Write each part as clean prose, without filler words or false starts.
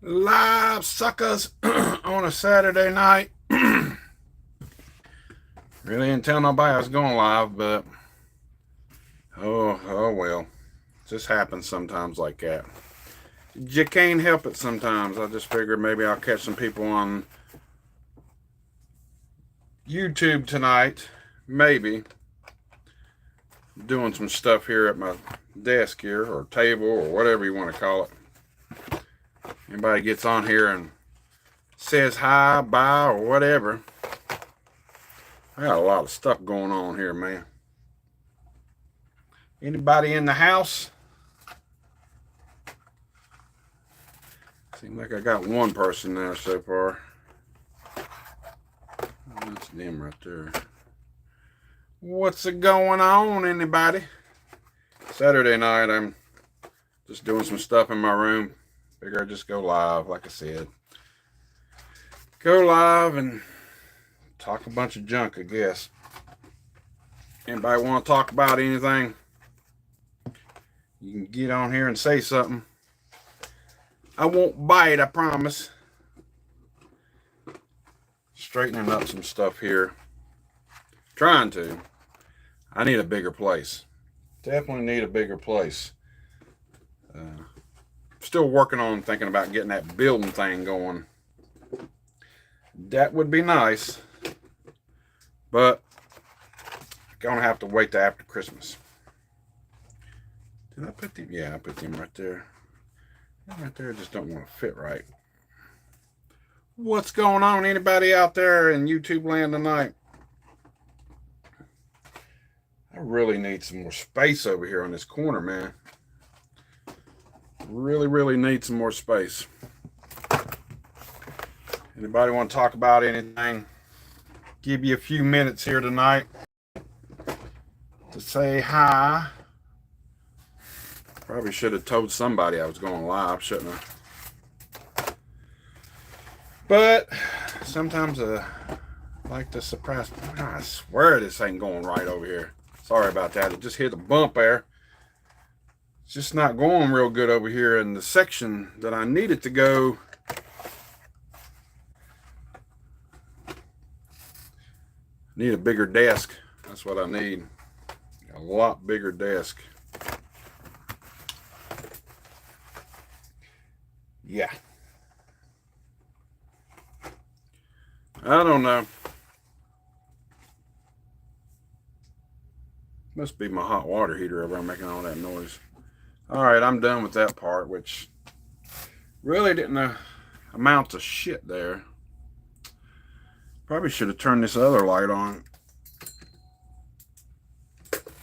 Live suckers on a Saturday night. Really didn't tell nobody I was going live, but oh well. Just happens sometimes like that. You can't help it sometimes. I just figured maybe I'll catch some people on YouTube tonight. Maybe. Doing some stuff here at my desk here, or table, or whatever you want to call it. Anybody gets on here and says hi, bye, or whatever. I got a lot of stuff going on here, man. Anybody in the house? Seems like I got one person there so far. That's them right there. What's going on, anybody? Saturday night, I'm just doing some stuff in my room. Figure I'd just go live, like I said. Go live and talk a bunch of junk, I guess. Anybody want to talk about anything? You can get on here and say something. I won't bite, I promise. Straightening up some stuff here. Trying to. I need a bigger place. Definitely need a bigger place. Still working on thinking about getting that building thing going. That would be nice. But gonna have to wait till after Christmas. Did I put them? Yeah, I put them right there. Right there just don't want to fit right. What's going on? Anybody out there in YouTube land tonight? I really need some more space over here on this corner, man. Really need some more space. Anybody want to talk about anything? Give you a few minutes here tonight to say hi. Probably should have told somebody I was going live, shouldn't I? But sometimes I like to surprise. I swear this ain't going right over here. Sorry about that. It just hit a bump there. It's just not going real good over here in the section that I need it to go. Need a bigger desk. That's what I need. A lot bigger desk. Yeah. I don't know. Must be my hot water heater over there making all that noise. Alright, I'm done with that part, which really didn't amount to shit there. Probably should have turned this other light on.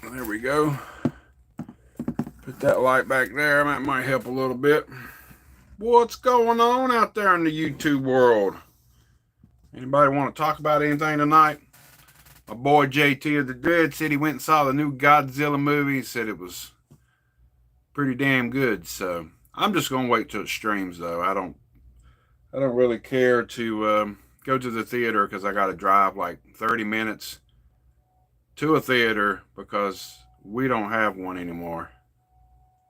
There we go. Put that light back there. That might help a little bit. What's going on out there in the YouTube world? Anybody want to talk about anything tonight? My boy JT of the Dread said he went and saw the new Godzilla movie. He said it was pretty damn good. So I'm just gonna wait till it streams, though. I don't really care to go to the theater because I got to drive like 30 minutes to a theater because we don't have one anymore.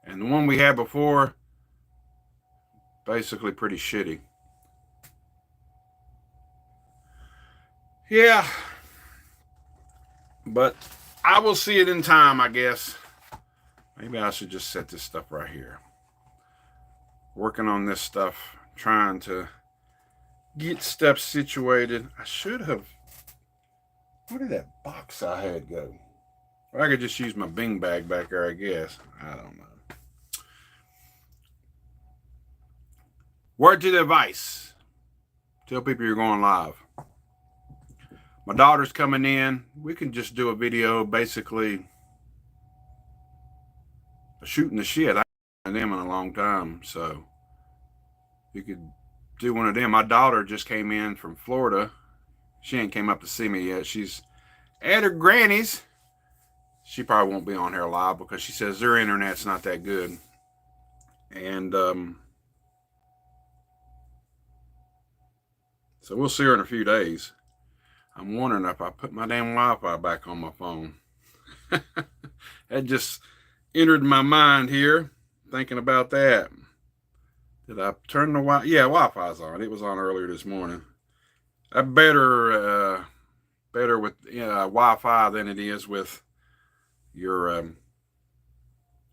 And the one we had before, basically pretty shitty. Yeah. But I will see it in time, I guess. Maybe I should just set this stuff right here. Working on this stuff, trying to get stuff situated. I should have. Where did that box I had go? Or I could just use my Bing bag back there, I guess. I don't know. Word to the advice. Tell people you're going live. My daughter's coming in. We can just do a video basically shooting the shit. I haven't done them in a long time. So you could do one of them. My daughter just came in from Florida. She ain't came up to see me yet. She's at her granny's. She probably won't be on here live because she says their internet's not that good. And so we'll see her in a few days. I'm wondering if I put my damn Wi-Fi back on my phone. That just entered my mind here, thinking about that. Did I turn the Wi? Yeah, Wi-Fi's on. It was on earlier this morning. I better with Wi-Fi than it is with your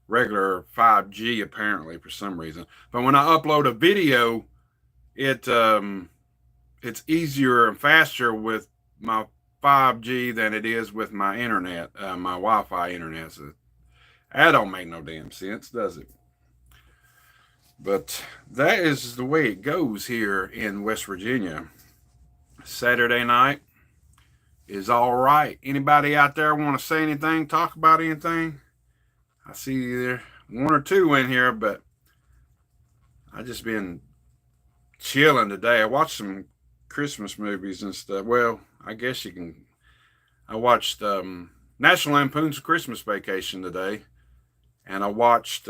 regular 5G apparently for some reason. But when I upload a video, it's easier and faster with my 5G than it is with my internet, my Wi-Fi internet. So that don't make no damn sense, does it? But that is the way it goes here in West Virginia. Saturday night is all right. Anybody out there want to say anything, talk about anything? I see there one or two in here, but I just been chilling today. I watched some Christmas movies and stuff. Well, I guess you can. I watched National Lampoon's Christmas Vacation today, and I watched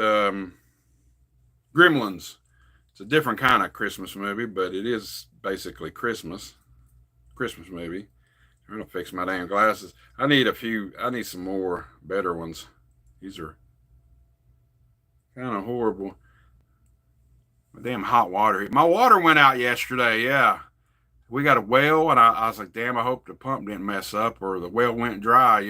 Gremlins. It's a different kind of Christmas movie, but it is basically Christmas movie. I'm gonna fix my damn glasses. I need some more better ones. These are kind of horrible. My damn hot water. My water went out yesterday. Yeah, we got a well, and I was like, damn, I hope the pump didn't mess up or the well went dry,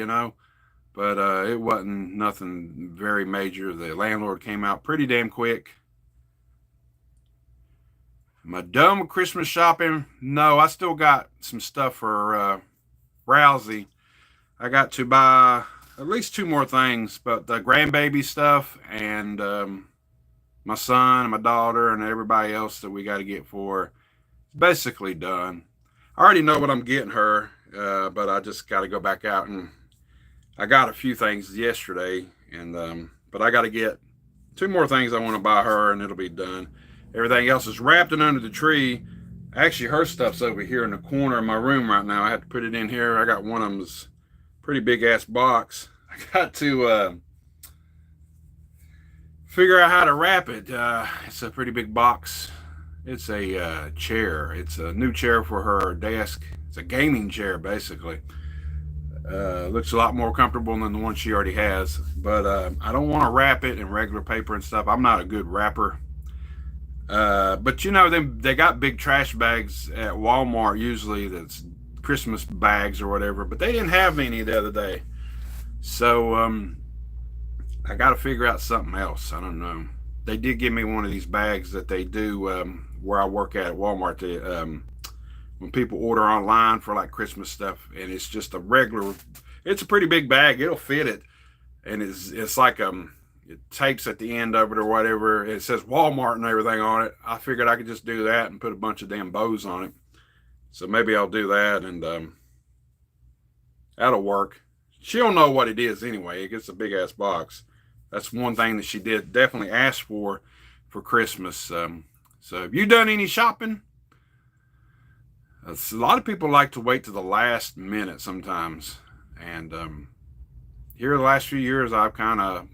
But it wasn't nothing very major. The landlord came out pretty damn quick. Am I done with Christmas shopping? No, I still got some stuff for Rousey. I got to buy at least two more things, but the grandbaby stuff and my son and my daughter and everybody else that we got to get for basically done. I already know what I'm getting her, but I just got to go back out and I got a few things yesterday, and but I got to get two more things I want to buy her, and it'll be done. Everything else is wrapped and under the tree. Actually, her stuff's over here in the corner of my room right now. I have to put it in here. I got one of them's pretty big ass box. I got to figure out how to wrap it. It's a pretty big box. It's a chair. It's a new chair for her desk. It's a gaming chair, basically. Looks a lot more comfortable than the one she already has. But I don't want to wrap it in regular paper and stuff. I'm not a good wrapper. But they got big trash bags at Walmart usually that's Christmas bags or whatever, but they didn't have any the other day. So I got to figure out something else. I don't know. They did give me one of these bags that they do where I work at Walmart. When people order online for like Christmas stuff, and it's just it's a pretty big bag. It'll fit it, and it's like it tapes at the end of it or whatever. It says Walmart and everything on it. I figured I could just do that and put a bunch of damn bows on it. So maybe I'll do that, and that'll work. She'll know what it is anyway. It gets a big ass box. That's one thing that she did definitely ask for Christmas. So have you done any shopping? A lot of people like to wait to the last minute sometimes. And here the last few years, I've kind of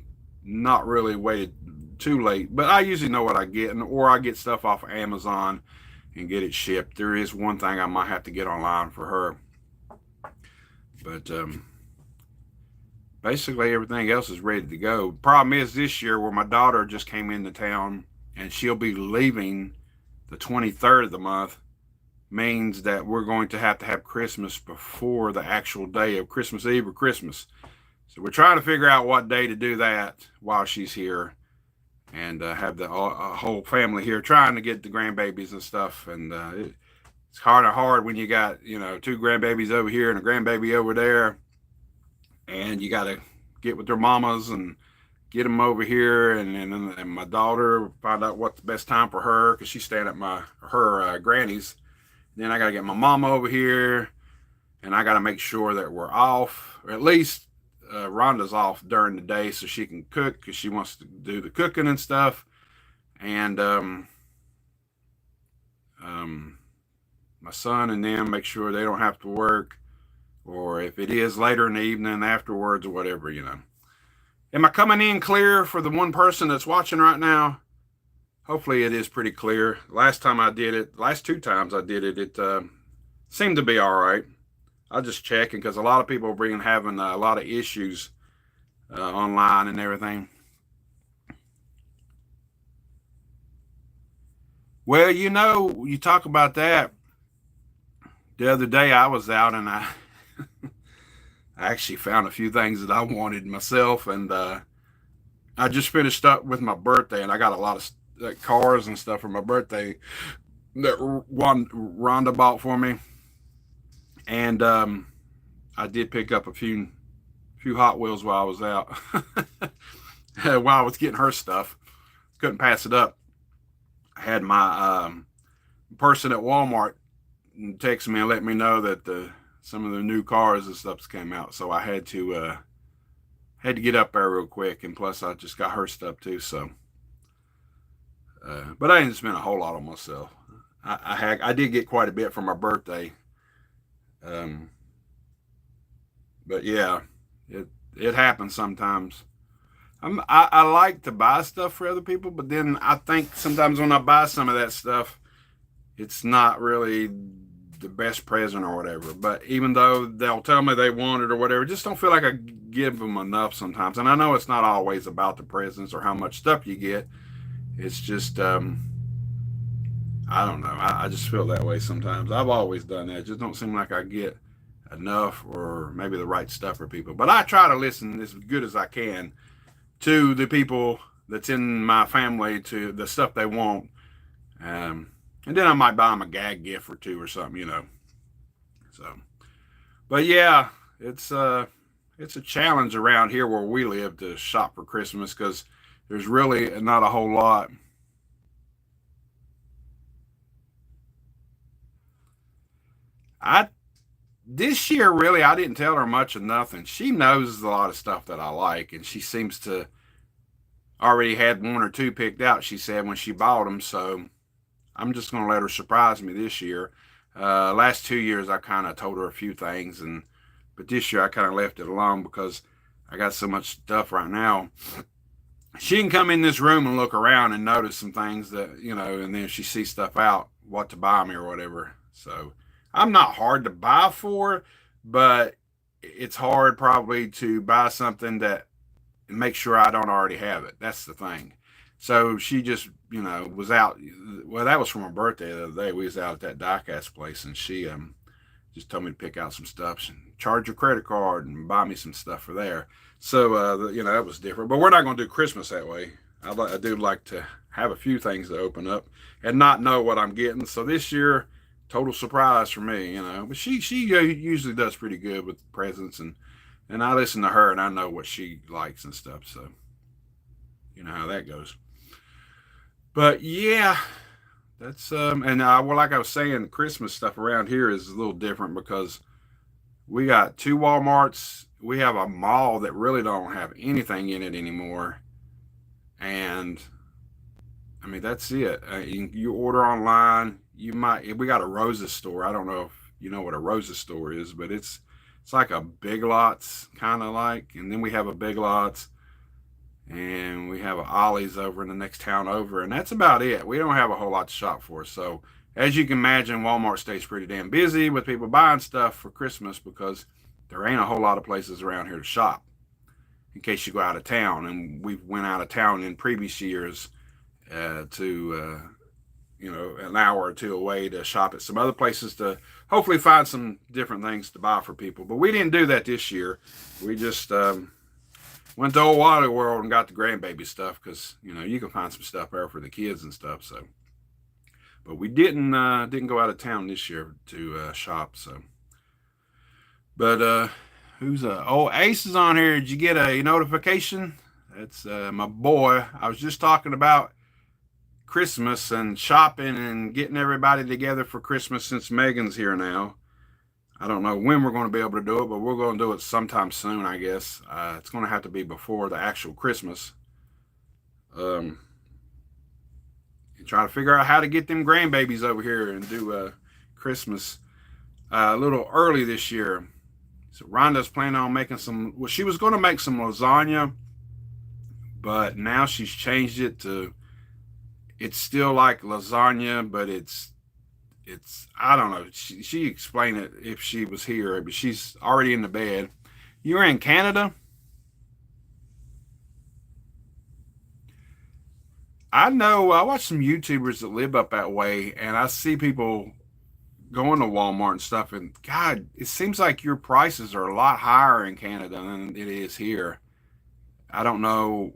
not really waited too late, but I usually know what I get, or I get stuff off of Amazon and get it shipped. There is one thing I might have to get online for her, but basically everything else is ready to go. Problem is this year where my daughter just came into town and she'll be leaving the 23rd of the month means that we're going to have Christmas before the actual day of Christmas Eve or Christmas. So we're trying to figure out what day to do that while she's here, and have the whole family here, trying to get the grandbabies and stuff. And it's hard when you got two grandbabies over here and a grandbaby over there, and you got to get with their mamas and get them over here. And my daughter, find out what's the best time for her because she's staying at her granny's. Then I got to get my mama over here, and I got to make sure that we're off, or at least Rhonda's off during the day so she can cook because she wants to do the cooking and stuff. And my son and them make sure they don't have to work, or if it is later in the evening afterwards or whatever, Am I coming in clear for the one person that's watching right now? Hopefully it is pretty clear. Last time I did it, last two times I did it, it seemed to be all right. I'll just checking because a lot of people are having a lot of issues online and everything. Well, you talk about that. The other day I was out and I actually found a few things that I wanted myself, and I just finished up with my birthday, and I got a lot of cars and stuff for my birthday that Rhonda bought for me, and I did pick up a few Hot Wheels while I was out. While I was getting her stuff, couldn't pass it up. I had my person at Walmart text me and let me know that some of the new cars and stuff came out, so I had to get up there real quick, and plus I just got her stuff too. So, but I didn't spend a whole lot on myself. I did get quite a bit for my birthday, um, but yeah, it happens sometimes. I like to buy stuff for other people, but then I think sometimes when I buy some of that stuff, it's not really the best present or whatever. But even though they'll tell me they want it or whatever, just don't feel like I give them enough sometimes. And I know it's not always about the presents or how much stuff you get. It's just I don't know. I just feel that way sometimes. I've always done that. It just don't seem like I get enough or maybe the right stuff for people. But I try to listen as good as I can to the people that's in my family, to the stuff they want. And then I might buy them a gag gift or two or something. So, but yeah, it's a challenge around here where we live to shop for Christmas because there's really not a whole lot. I This year really I didn't tell her much of nothing. She knows a lot of stuff that I like, and she seems to already had one or two picked out. She said when she bought them, so I'm just going to let her surprise me this year. Last 2 years, I kind of told her a few things, but this year I kind of left it alone because I got so much stuff right now. She can come in this room and look around and notice some things that, and then if she sees stuff out, what to buy me or whatever. So I'm not hard to buy for, but it's hard probably to buy something that make sure I don't already have it. That's the thing. So she just, was out. Well, that was for my birthday the other day. We was out at that diecast place, and she just told me to pick out some stuff and charge your credit card and buy me some stuff for there. So that was different. But we're not going to do Christmas that way. I do like to have a few things to open up and not know what I'm getting. So this year, total surprise for me. But she usually does pretty good with presents, and I listen to her and I know what she likes and stuff. So you know how that goes. But yeah, that's and well, like I was saying, Christmas stuff around here is a little different because we got two Walmarts. We have a mall that really don't have anything in it anymore, and I mean that's it. You order online. You might. We got a Rosa store. I don't know if you know what a Rosa store is, but it's like a Big Lots kind of like, and then we have a Big Lots, and we have a Ollie's over in the next town over, and that's about it. We don't have a whole lot to shop for. So as you can imagine, Walmart stays pretty damn busy with people buying stuff for Christmas because there ain't a whole lot of places around here to shop in case you go out of town. And we went out of town in previous years to an hour or two away to shop at some other places to hopefully find some different things to buy for people. But we didn't do that this year. We just went to Old Wally World and got the grandbaby stuff because you can find some stuff there for the kids and stuff. So, but we didn't go out of town this year to shop. So, but who's Ace is on here? Did you get a notification? That's my boy. I was just talking about Christmas and shopping and getting everybody together for Christmas since Megan's here now. I don't know when we're going to be able to do it, but we're going to do it sometime soon, I guess. It's going to have to be before the actual Christmas. And try to figure out how to get them grandbabies over here and do Christmas a little early this year. So Rhonda's planning on making well, she was going to make some lasagna, but now she's changed it to, it's still like lasagna, but it's I don't know. She explained it if she was here, but she's already in the bed. You're in Canada? I know I watch some YouTubers that live up that way, and I see people going to Walmart and stuff, and God, it seems like your prices are a lot higher in Canada than it is here. I don't know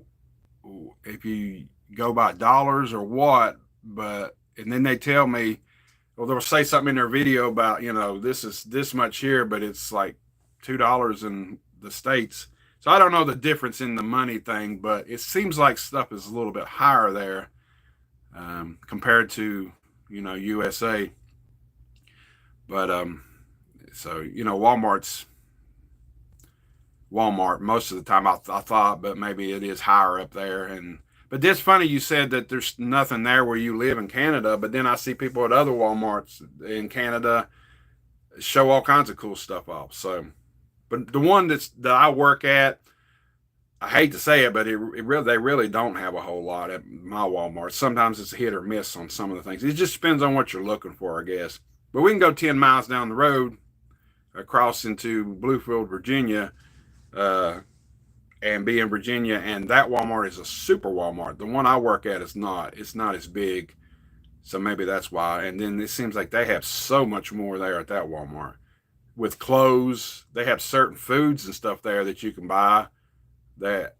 if you go by dollars or what, but and then they tell me, well, they'll say something in their video about, this is this much here, but it's like $2 in the States. So I don't know the difference in the money thing, but it seems like stuff is a little bit higher there compared to, USA. But so Walmart's Walmart most of the time. I thought, but maybe it is higher up there. And but it's funny you said that there's nothing there where you live in Canada, but then I see people at other Walmarts in Canada show all kinds of cool stuff off. So, but the one that I work at, I hate to say it, but they really don't have a whole lot at my Walmart. Sometimes it's a hit or miss on some of the things. It just depends on what you're looking for, I guess. But we can go 10 miles down the road across into Bluefield, Virginia, and be in Virginia, and that Walmart is a super Walmart. The one I work at is not. It's not as big, so maybe that's why. And then it seems like they have so much more there at that Walmart. With clothes, they have certain foods and stuff there that you can buy that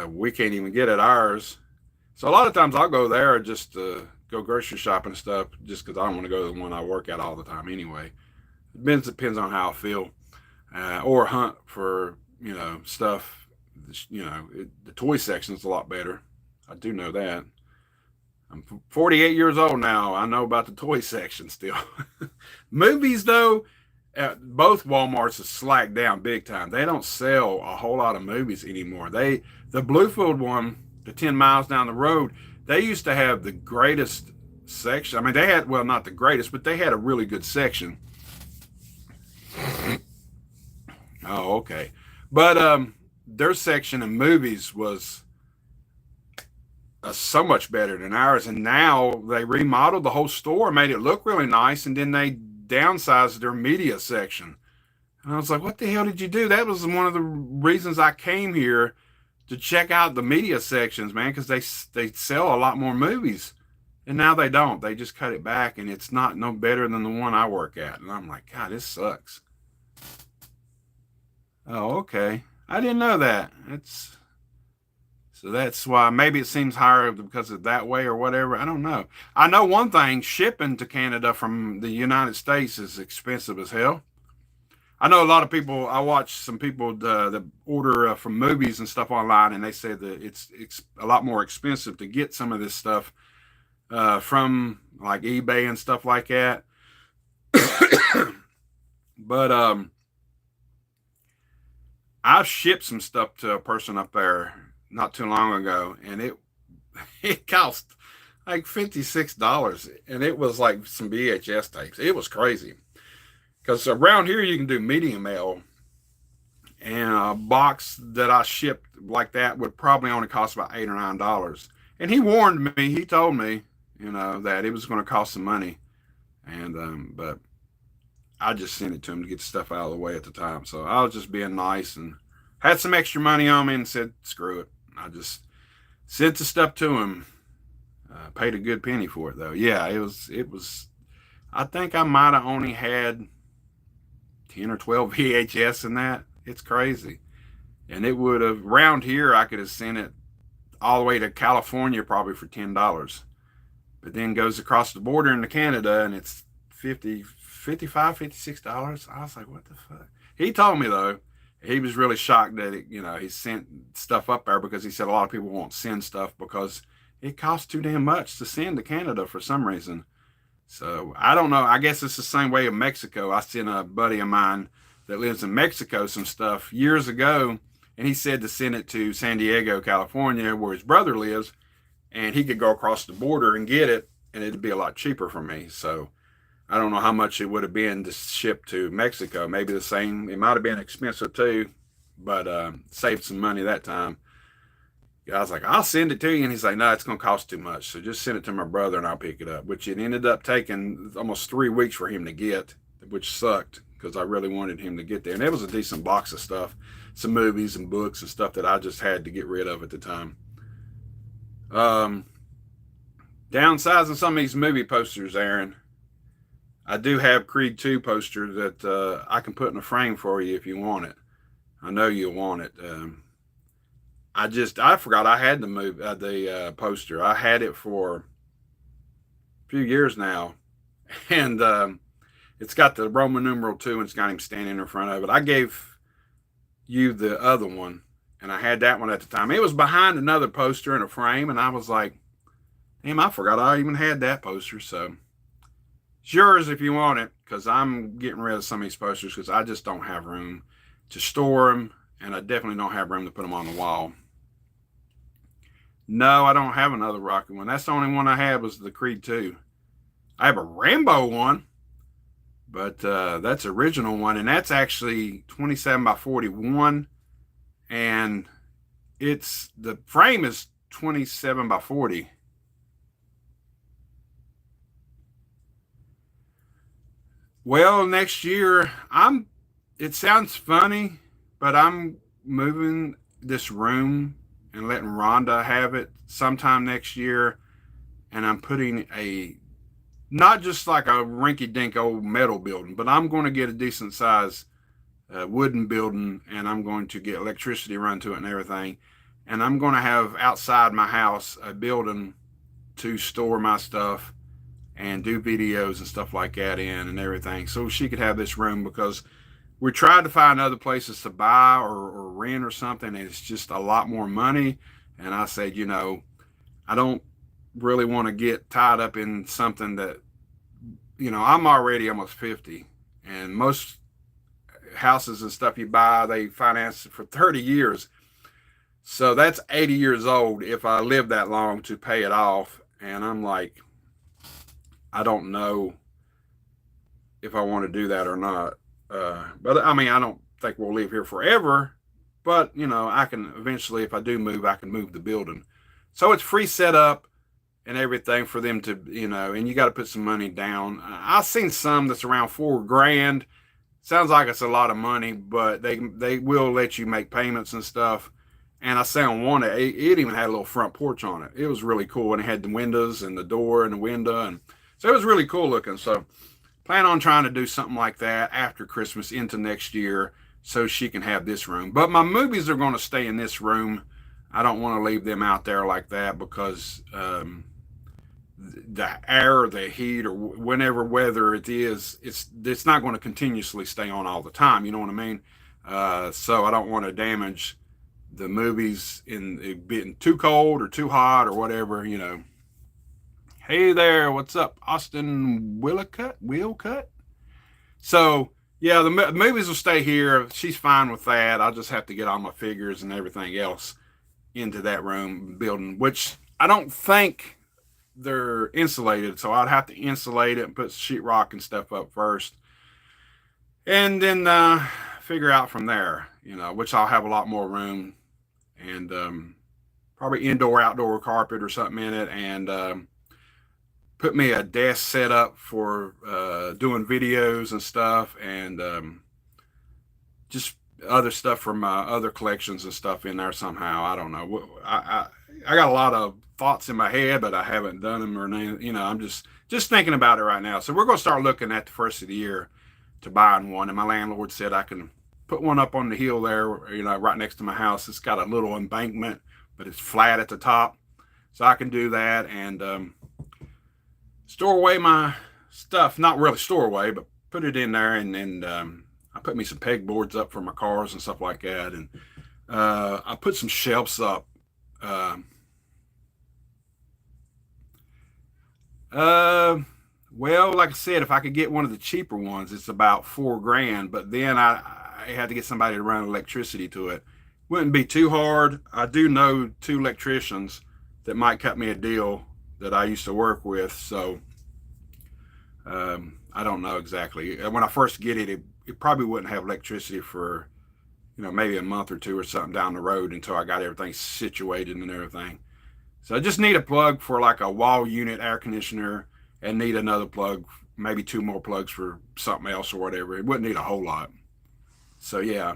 we can't even get at ours. So a lot of times I'll go there just to go grocery shopping and stuff, just because I don't want to go to the one I work at all the time anyway. It depends on how I feel, or hunt for stuff. The toy section is a lot better. I do know that. I'm 48 years old now. I know about the toy section still. Movies, though, both Walmarts have slacked down big time. They don't sell a whole lot of movies anymore. The Bluefield one, the 10 miles down the road, they used to have the greatest section. I mean, they had, well, not the greatest, but they had a really good section. Oh, okay. But their section of movies was so much better than ours. And now they remodeled the whole store, made it look really nice, and then they downsized their media section. And I was like, what the hell did you do? That was one of the reasons I came here, to check out the media sections, man, because they sell a lot more movies. And now they don't. They just cut it back, and it's not no better than the one I work at. And I'm like, God, this sucks. Oh, okay. I didn't know that. So that's why maybe it seems higher because of that way or whatever. I don't know. I know one thing, shipping to Canada from the United States is expensive as hell. I know a lot of people, I watch some people that order from movies and stuff online, and they say that it's a lot more expensive to get some of this stuff from like eBay and stuff like that. But I've shipped some stuff to a person up there not too long ago, and it cost like $56, and it was like some VHS tapes. It was crazy. Because around here you can do medium mail, and a box that I shipped like that would probably only cost about $8 or $9. And he warned me, he told me, that it was going to cost some money. And but I just sent it to him to get the stuff out of the way at the time. So I was just being nice and had some extra money on me and said, screw it. I just sent the stuff to him. Paid a good penny for it though. Yeah, it was, I think I might have only had 10 or 12 VHS in that. It's crazy. And it would have, around here, I could have sent it all the way to California probably for $10. But then goes across the border into Canada and it's $55, $56. I was like, what the fuck? He told me though, he was really shocked that he sent stuff up there because he said a lot of people won't send stuff because it costs too damn much to send to Canada for some reason. So I don't know. I guess it's the same way in Mexico. I sent a buddy of mine that lives in Mexico some stuff years ago, and he said to send it to San Diego, California, where his brother lives, and he could go across the border and get it, and it'd be a lot cheaper for me. So I don't know how much it would have been to ship to Mexico. Maybe the same. It might have been expensive too, but saved some money that time. I was like, I'll send it to you. And he's like, no, it's going to cost too much. So just send it to my brother and I'll pick it up, which it ended up taking almost 3 weeks for him to get, which sucked because I really wanted him to get there. And it was a decent box of stuff, some movies and books and stuff that I just had to get rid of at the time. Downsizing some of these movie posters, Aaron. I do have Creed 2 poster that I can put in a frame for you if you want it. I know you'll want it. I forgot I had the poster. I had it for a few years now, and it's got the Roman numeral 2, and it's got him standing in front of it. I gave you the other one, and I had that one at the time. It was behind another poster in a frame, and I was like, damn, I forgot I even had that poster. So it's yours if you want it, because I'm getting rid of some of these posters because I just don't have room to store them, and I definitely don't have room to put them on the wall. No, I don't have another Rocky one. That's the only one I had was the Creed 2. I have a Rambo one, but that's original one, and that's actually 27 by 41, and the frame is 27 by 40. Well, next year, it sounds funny, but I'm moving this room and letting Rhonda have it sometime next year. And I'm putting not just like a rinky-dink old metal building, but I'm going to get a decent size wooden building, and I'm going to get electricity run to it and everything. And I'm going to have outside my house a building to store my stuff and do videos and stuff like that in and everything, so she could have this room, because we tried to find other places to buy or rent or something, and it's just a lot more money. And I said, I don't really want to get tied up in something that, I'm already almost 50, and most houses and stuff you buy, they finance it for 30 years. So that's 80 years old if I live that long to pay it off. And I'm like, I don't know if I want to do that or not. But I mean, I don't think we'll live here forever. But, I can eventually, if I do move, I can move the building. So it's free setup and everything for them to, and you got to put some money down. I've seen some that's around $4,000. Sounds like it's a lot of money, but they will let you make payments and stuff. And I found one, it even had a little front porch on it. It was really cool, and it had the windows and the door and the window, and so it was really cool looking. So plan on trying to do something like that after Christmas into next year, so she can have this room. But my movies are going to stay in this room. I don't want to leave them out there like that, because the air, the heat, or whenever weather it is, it's not going to continuously stay on all the time. You know what I mean? So I don't want to damage the movies in it being too cold or too hot or whatever. Hey there, what's up, Austin Willcutt? So yeah, the movies will stay here. She's fine with that. I'll just have to get all my figures and everything else into that room building, which I don't think they're insulated, so I'd have to insulate it and put sheetrock and stuff up first, and then figure out from there, which I'll have a lot more room, and probably indoor outdoor carpet or something in it, and put me a desk set up for doing videos and stuff, and just other stuff from my other collections and stuff in there somehow. I don't know. I got a lot of thoughts in my head, but I haven't done them or anything. I'm just thinking about it right now. So we're going to start looking at the first of the year to buying one. And my landlord said I can put one up on the hill there, right next to my house. It's got a little embankment, but it's flat at the top. So I can do that and store away my stuff. Not really store away, but put it in there. And I put me some pegboards up for my cars and stuff like that. And I put some shelves up. Well, like I said, if I could get one of the cheaper ones, it's about $4,000, but then I had to get somebody to run electricity to it. Wouldn't be too hard. I do know 2 electricians that might cut me a deal that I used to work with. So, I don't know exactly. When I first get it, it probably wouldn't have electricity for, maybe a month or 2 or something down the road until I got everything situated and everything. So I just need a plug for like a wall unit air conditioner, and need another plug, maybe 2 more plugs for something else or whatever. It wouldn't need a whole lot. So yeah.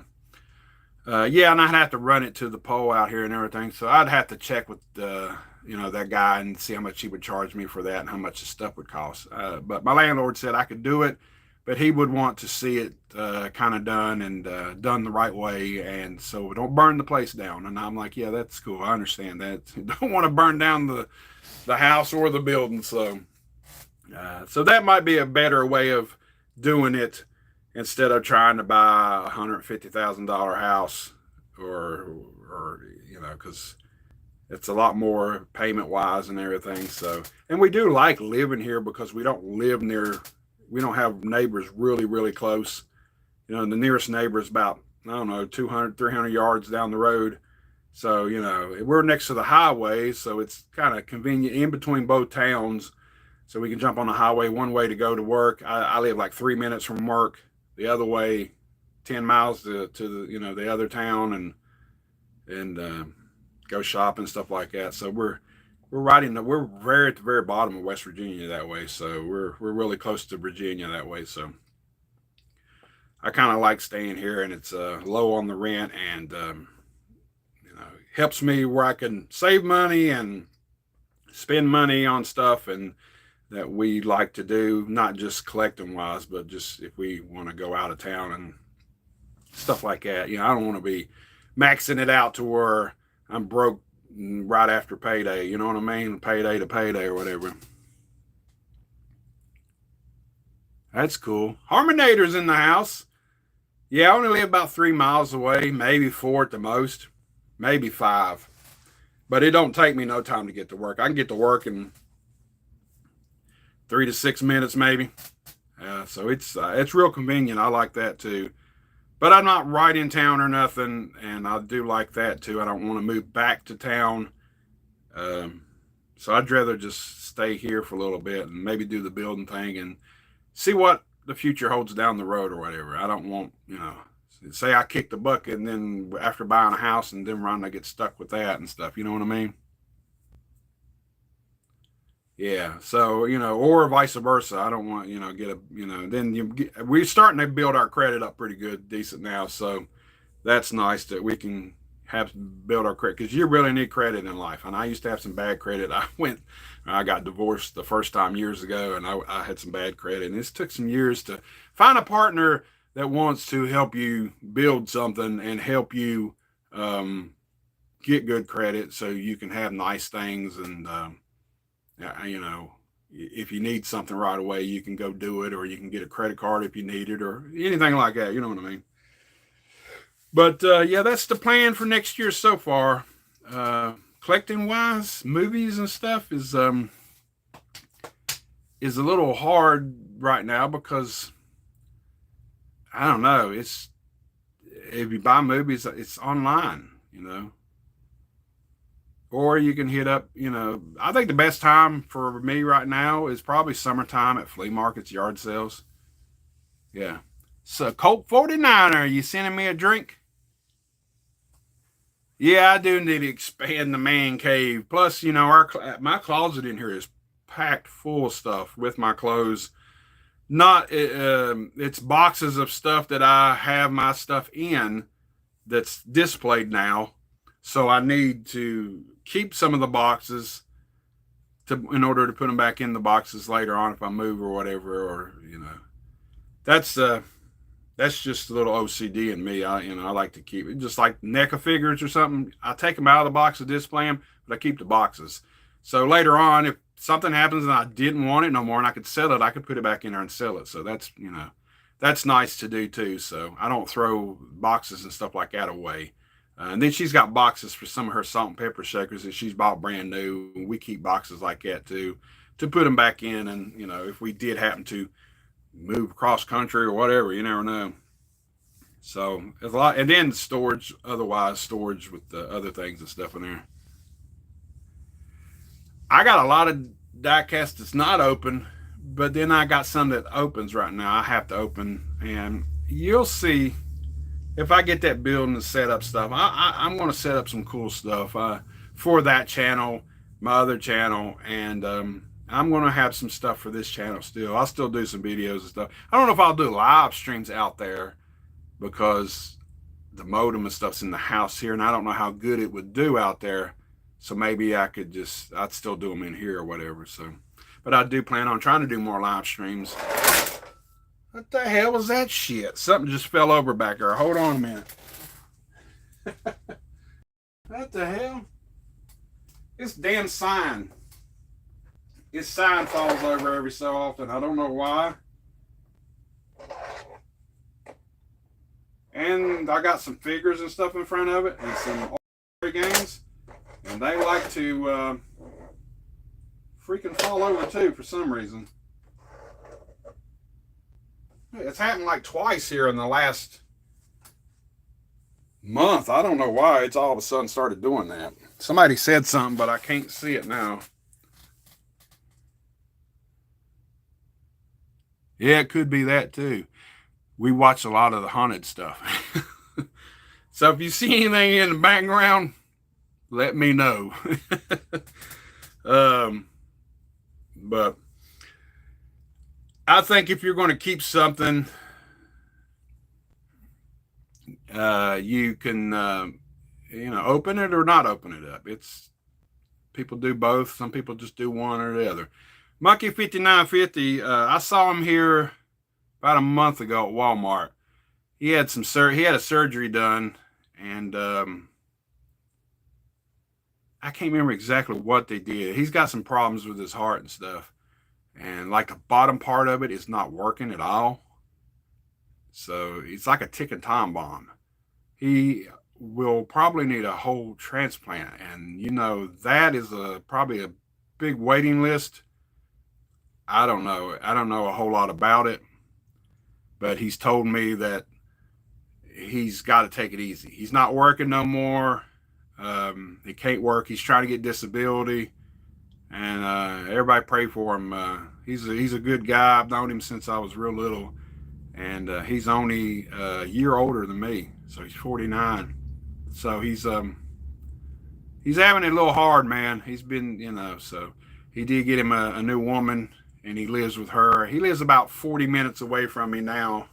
Yeah, and I'd have to run it to the pole out here and everything. So I'd have to check with that guy and see how much he would charge me for that and how much the stuff would cost. But my landlord said I could do it, but he would want to see it kind of done and done the right way, and so don't burn the place down. And I'm like, yeah, that's cool. I understand that. Don't want to burn down the house or the building. So that might be a better way of doing it instead of trying to buy $150,000 house or because it's a lot more payment wise and everything. So, and we do like living here because we don't have neighbors really, really close. The nearest neighbor is about, I don't know, 200, 300 yards down the road. So, we're next to the highway. So it's kind of convenient in between both towns. So we can jump on the highway one way to go to work. I live like 3 minutes from work. The other way, 10 miles to the other town and go shopping and stuff like that. So we're very at the very bottom of West Virginia that way. So we're really close to Virginia that way. So I kind of like staying here, and it's low on the rent, and helps me where I can save money and spend money on stuff and that we like to do, not just collecting wise, but just if we want to go out of town and stuff like that. I don't want to be maxing it out to where I'm broke right after payday. You know what I mean? Payday to payday or whatever. That's cool. Harmonator's in the house. Yeah, I only live about 3 miles away, maybe 4 at the most, maybe 5. But it don't take me no time to get to work. I can get to work in 3 to 6 minutes maybe. So it's real convenient. I like that too. But I'm not right in town or nothing, and I do like that too. I don't want to move back to town. So I'd rather just stay here for a little bit and maybe do the building thing and see what the future holds down the road or whatever. I don't want, say I kick the bucket and then after buying a house and then I get stuck with that and stuff. You know what I mean? Yeah. So, or vice versa. I don't want, get a, then we're starting to build our credit up pretty good, decent now. So that's nice that we can build our credit, because you really need credit in life. And I used to have some bad credit. I got divorced the first time years ago, and I had some bad credit. And this took some years to find a partner that wants to help you build something and help you get good credit so you can have nice things. And, if you need something right away, you can go do it, or you can get a credit card if you need it, or anything like that. You know what I mean? But yeah, that's the plan for next year so far. Collecting wise, movies and stuff is a little hard right now because I don't know. If you buy movies, it's online, or you can hit up. I think the best time for me right now is probably summertime at flea markets, yard sales. Yeah. So Colt 49er, you sending me a drink? Yeah, I do need to expand the man cave. Plus, my closet in here is packed full of stuff with my clothes. Not it's boxes of stuff that I have my stuff in that's displayed now. So I need to keep some of the boxes in order to put them back in the boxes later on if I move or whatever. Or that's just a little OCD in me. I like to keep it, just like NECA figures or something. I take them out of the box to display them, but I keep the boxes. So later on, if something happens and I didn't want it no more and I could sell it, I could put it back in there and sell it. So that's nice to do too. So I don't throw boxes and stuff like that away. And then she's got boxes for some of her salt and pepper shakers that she's bought brand new. We keep boxes like that too, to put them back in. And, if we did happen to move cross country or whatever, you never know. So it's a lot. And then storage with the other things and stuff in there. I got a lot of die cast that's not open, but then I got some that opens right now. I have to open, and you'll see if I get that building and set up stuff. I'm going to set up some cool stuff for that channel, my other channel, and I'm going to have some stuff for this channel still. I'll still do some videos and stuff. I don't know if I'll do live streams out there because the modem and stuff's in the house here, and I don't know how good it would do out there. So maybe I'd still do them in here or whatever. So, but I do plan on trying to do more live streams. What the hell was that shit? Something just fell over back there. Hold on a minute. What the hell? This damn sign. This sign falls over every so often. I don't know why. And I got some figures and stuff in front of it and some games. And they like to freaking fall over too for some reason. It's happened like twice here in the last month. I don't know why it's all of a sudden started doing that. Somebody said something, but I can't see it now. Yeah, it could be that too. We watch a lot of the haunted stuff. So if you see anything in the background, let me know. But I think if you're going to keep something, you can, open it or not open it up. People do both. Some people just do one or the other. Monkey 5950. I saw him here about a month ago at Walmart. He had a surgery done, and I can't remember exactly what they did. He's got some problems with his heart and stuff, and like the bottom part of it is not working at all. So it's like a ticking time bomb. He will probably need a whole transplant, and that is probably a big waiting list. I don't know a whole lot about it, but he's told me that he's got to take it easy. He's not working no more. He can't work. He's trying to get disability, and everybody pray for him. He's a good guy. I've known him since I was real little, and he's only a year older than me, so he's 49. So he's having it a little hard, man. He's been, so he did get him a new woman, and he lives with her. He lives about 40 minutes away from me now.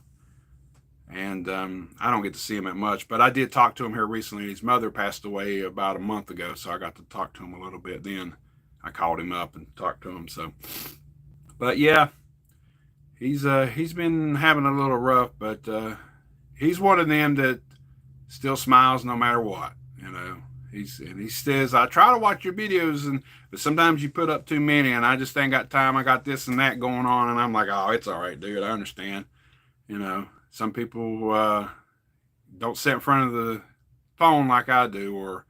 And I don't get to see him that much, but I did talk to him here recently. His mother passed away about a month ago, so I got to talk to him a little bit then. I called him up and talked to him. So, but yeah, he's been having a little rough, but he's one of them that still smiles no matter what. He says, I try to watch your videos, but sometimes you put up too many, and I just ain't got time. I got this and that going on, and I'm like, oh, it's all right, dude. I understand. Some people don't sit in front of the phone like I do, or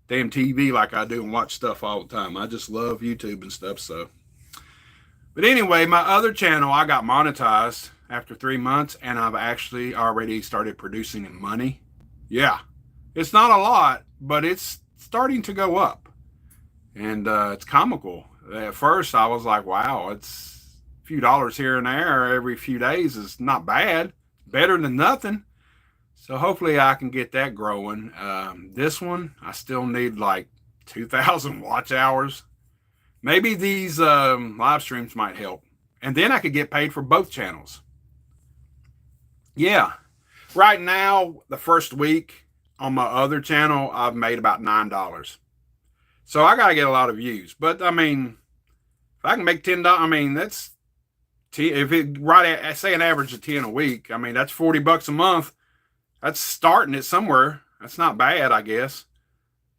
damn TV like I do, and watch stuff all the time. I just love YouTube and stuff. So, but anyway, my other channel, I got monetized after 3 months, and I've actually already started producing money. Yeah, it's not a lot, but it's starting to go up, and it's comical. At first, I was like, wow, it's a few dollars here and there every few days is not bad. Better than nothing. So hopefully I can get that growing. This one, I still need like 2,000 watch hours. Maybe these live streams might help. And then I could get paid for both channels. Yeah. Right now, the first week on my other channel, I've made about $9. So I got to get a lot of views. But I mean, if I can make $10, I mean, that's, if it right at, say, an average of 10 a week, I mean, that's $40 a month. That's starting it somewhere. That's not bad, I guess.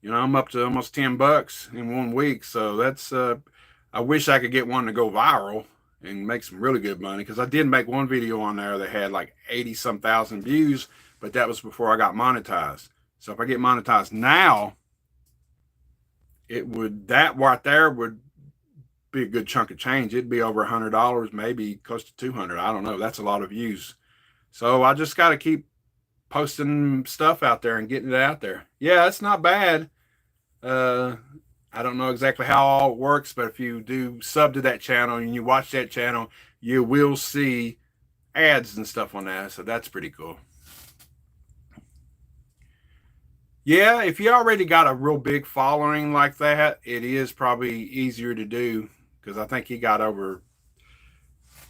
I'm up to almost $10 in 1 week. So that's, I wish I could get one to go viral and make some really good money, because I did make one video on there that had like 80-some thousand views, but that was before I got monetized. So if I get monetized now, that right there would be a good chunk of change. It'd be over $100, maybe close to $200. I don't know. That's a lot of views. So I just got to keep posting stuff out there and getting it out there. Yeah, it's not bad. I don't know exactly how all it works, but if you do sub to that channel and you watch that channel, you will see ads and stuff on that. So that's pretty cool. Yeah, if you already got a real big following like that, it is probably easier to do, because I think he got over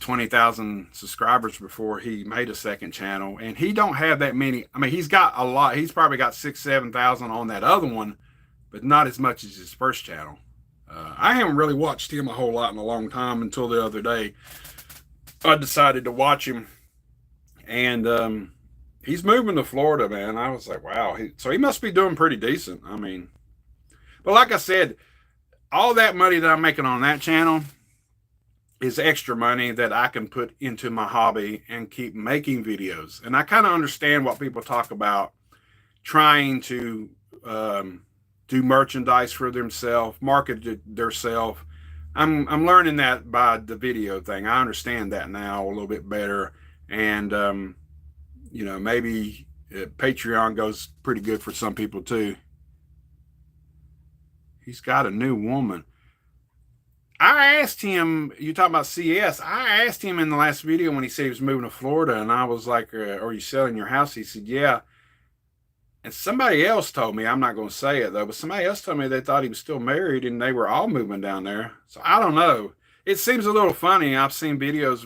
20,000 subscribers before he made a second channel, and he don't have that many. I mean, he's got a lot. He's probably got 6,000-7,000 on that other one, but not as much as his first channel. I haven't really watched him a whole lot in a long time until the other day. I decided to watch him, and he's moving to Florida, man. I was like, wow. So he must be doing pretty decent. I mean, but like I said, all that money that I'm making on that channel is extra money that I can put into my hobby and keep making videos. And I kind of understand what people talk about trying to do merchandise for themselves, market themselves. I'm learning that by the video thing. I understand that now a little bit better. And, you know, maybe Patreon goes pretty good for some people too. He's got a new woman. I asked him, you talking about CS, I asked him in the last video when he said he was moving to Florida, and I was like, are you selling your house? He said, yeah. And somebody else told me, I'm not going to say it though, but somebody else told me they thought he was still married and they were all moving down there. So I don't know. It seems a little funny. I've seen videos,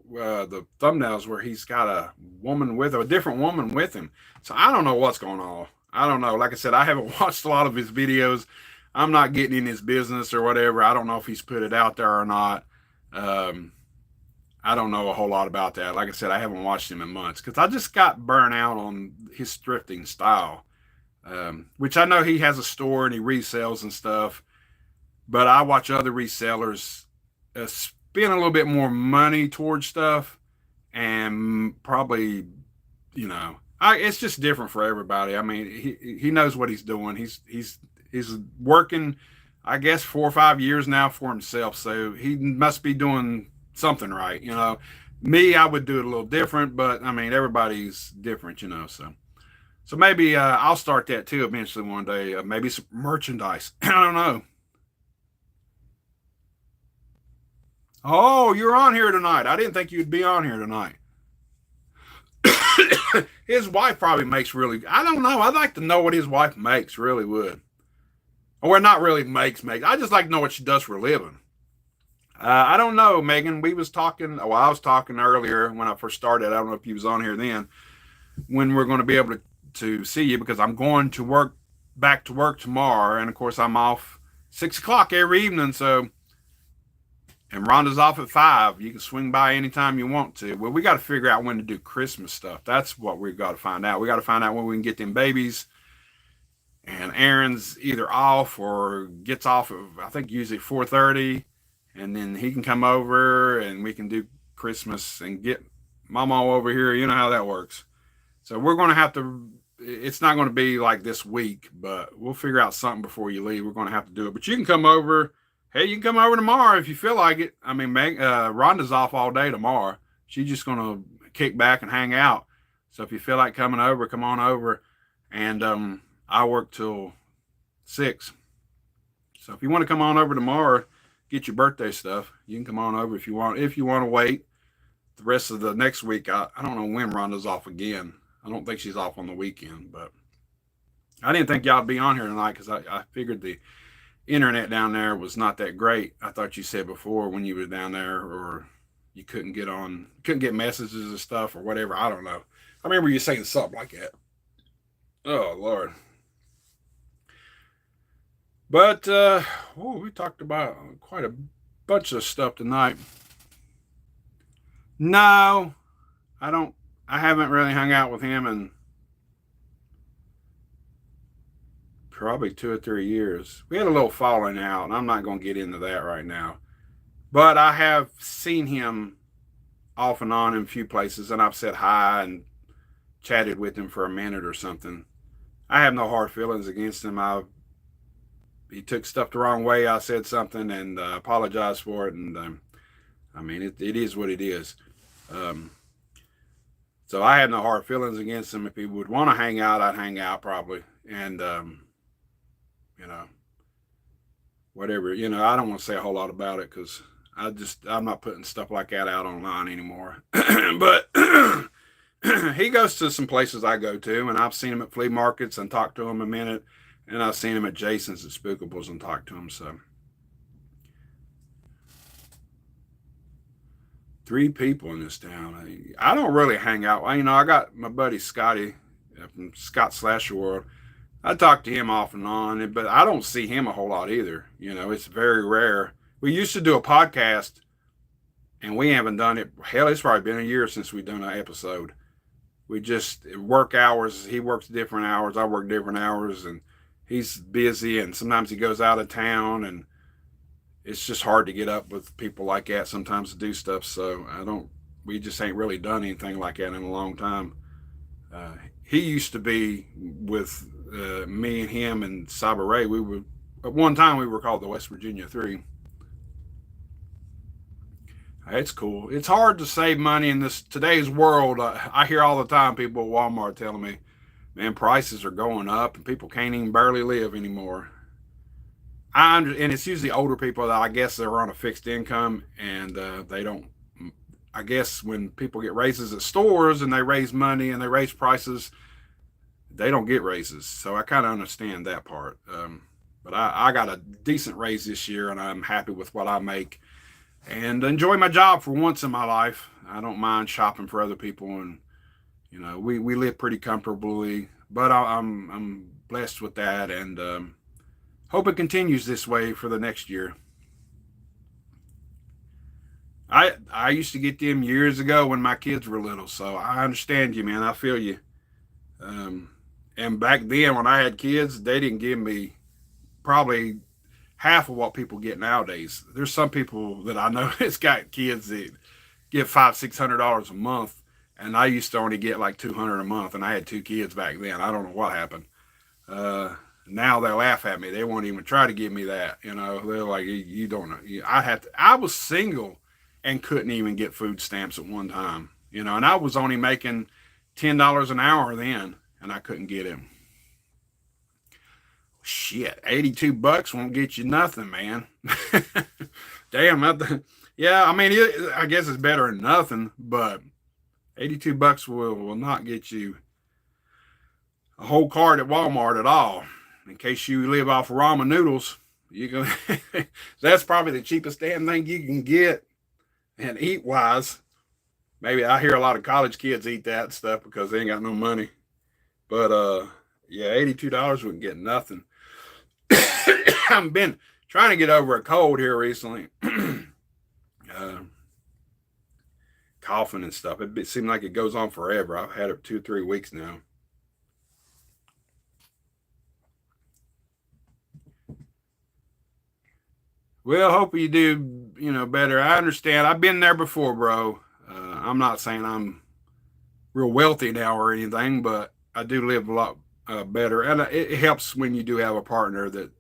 the thumbnails where he's got a woman with him, a different woman with him. So I don't know what's going on. I don't know. Like I said, I haven't watched a lot of his videos. I'm not getting in his business or whatever. I don't know if he's put it out there or not. I don't know a whole lot about that. Like I said, I haven't watched him in months because I just got burnt out on his thrifting style, which I know he has a store and he resells and stuff. But I watch other resellers spend a little bit more money towards stuff, and probably, you know, it's just different for everybody. I mean, he knows what he's doing. He's working, I guess, 4 or 5 years now for himself. So he must be doing something right. You know, me, I would do it a little different, but I mean, everybody's different, you know, so maybe I'll start that too eventually one day. Maybe some merchandise. I don't know. Oh, you're on here tonight. I didn't think you'd be on here tonight. His wife probably makes really, I don't know. I'd like to know what his wife makes, really would. Or not really makes. I just like to know what she does for a living. I don't know, Megan. We was talking, well, I was talking earlier when I first started. I don't know if you was on here then, when we're going to be able to see you, because I'm going to back to work tomorrow. And of course, I'm off 6 o'clock every evening. So, and Rhonda's off at 5. You can swing by anytime you want to. Well, we got to figure out when to do Christmas stuff. That's what we've got to find out. We got to find out when we can get them babies. And Aaron's either off or gets off of, I think, usually 4:30. And then he can come over and we can do Christmas and get Mama over here. You know how that works. So we're going to have to, it's not going to be like this week, but we'll figure out something before you leave. We're going to have to do it. But you can come over. Hey, you can come over tomorrow if you feel like it. I mean, Rhonda's off all day tomorrow. She's just going to kick back and hang out. So if you feel like coming over, come on over. And I work till 6. So if you want to come on over tomorrow, get your birthday stuff, you can come on over if you want. If you want to wait the rest of the next week, I don't know when Rhonda's off again. I don't think she's off on the weekend, but I didn't think y'all would be on here tonight because I figured the internet down there was not that great. I thought you said before when you were down there, or you couldn't get messages and stuff or whatever. I don't know. I remember you saying something like that. Oh, Lord. But, we talked about quite a bunch of stuff tonight. No, I haven't really hung out with him in probably 2 or 3 years. We had a little falling out, and I'm not going to get into that right now. But I have seen him off and on in a few places, and I've said hi and chatted with him for a minute or something. I have no hard feelings against him. He took stuff the wrong way. I said something and apologized for it. And I mean, it is what it is. So I have no hard feelings against him. If he would want to hang out, I'd hang out probably. And, you know, whatever, you know, I don't want to say a whole lot about it because I'm not putting stuff like that out online anymore. But he goes to some places I go to, and I've seen him at flea markets and talked to him a minute. And I've seen him at Jason's at Spookables and talked to him. So 3 people in this town. I don't really hang out. I got my buddy Scotty from Scott Slasher World. I talk to him off and on, but I don't see him a whole lot either. It's very rare. We used to do a podcast, and we haven't done it. Hell, it's probably been a year since we've done an episode. We just work hours. He works different hours. I work different hours, and he's busy, and sometimes he goes out of town, and it's just hard to get up with people like that sometimes to do stuff. So we just ain't really done anything like that in a long time. He used to be with me and him and Cyber Ray. At one time we were called the West Virginia 3. It's cool. It's hard to save money in today's world. I hear all the time people at Walmart telling me, man, prices are going up and people can't even barely live anymore. And it's usually older people that I guess they're on a fixed income, and they don't. I guess when people get raises at stores and they raise money and they raise prices, they don't get raises. So I kind of understand that part. But I got a decent raise this year, and I'm happy with what I make and enjoy my job for once in my life. I don't mind shopping for other people, and we live pretty comfortably. But I'm blessed with that, and hope it continues this way for the next year. I used to get them years ago when my kids were little, so I understand you, man. I feel you. And back then, when I had kids, they didn't give me probably half of what people get nowadays. There's some people that I know that's got kids that get $500-600 a month, and I used to only get like $200 a month, and I had 2 kids back then. I don't know what happened. Now they laugh at me. They won't even try to give me that. They're like, you don't know. I was single and couldn't even get food stamps at one time. And I was only making $10 an hour then, and I couldn't get him. Shit, $82 won't get you nothing, man. Damn. Yeah, I mean, I guess it's better than nothing, but $82 will not get you a whole cart at Walmart at all. In case you live off of ramen noodles, that's probably the cheapest damn thing you can get. And eat wise, maybe I hear a lot of college kids eat that stuff because they ain't got no money. But yeah, $82 wouldn't get nothing. I've been trying to get over a cold here recently. Coughing and stuff. It seems like it goes on forever. I've had it 2-3 weeks now. Well, hope you do, better. I understand. I've been there before, bro. I'm not saying I'm real wealthy now or anything, but I do live a lot better. And it helps when you do have a partner that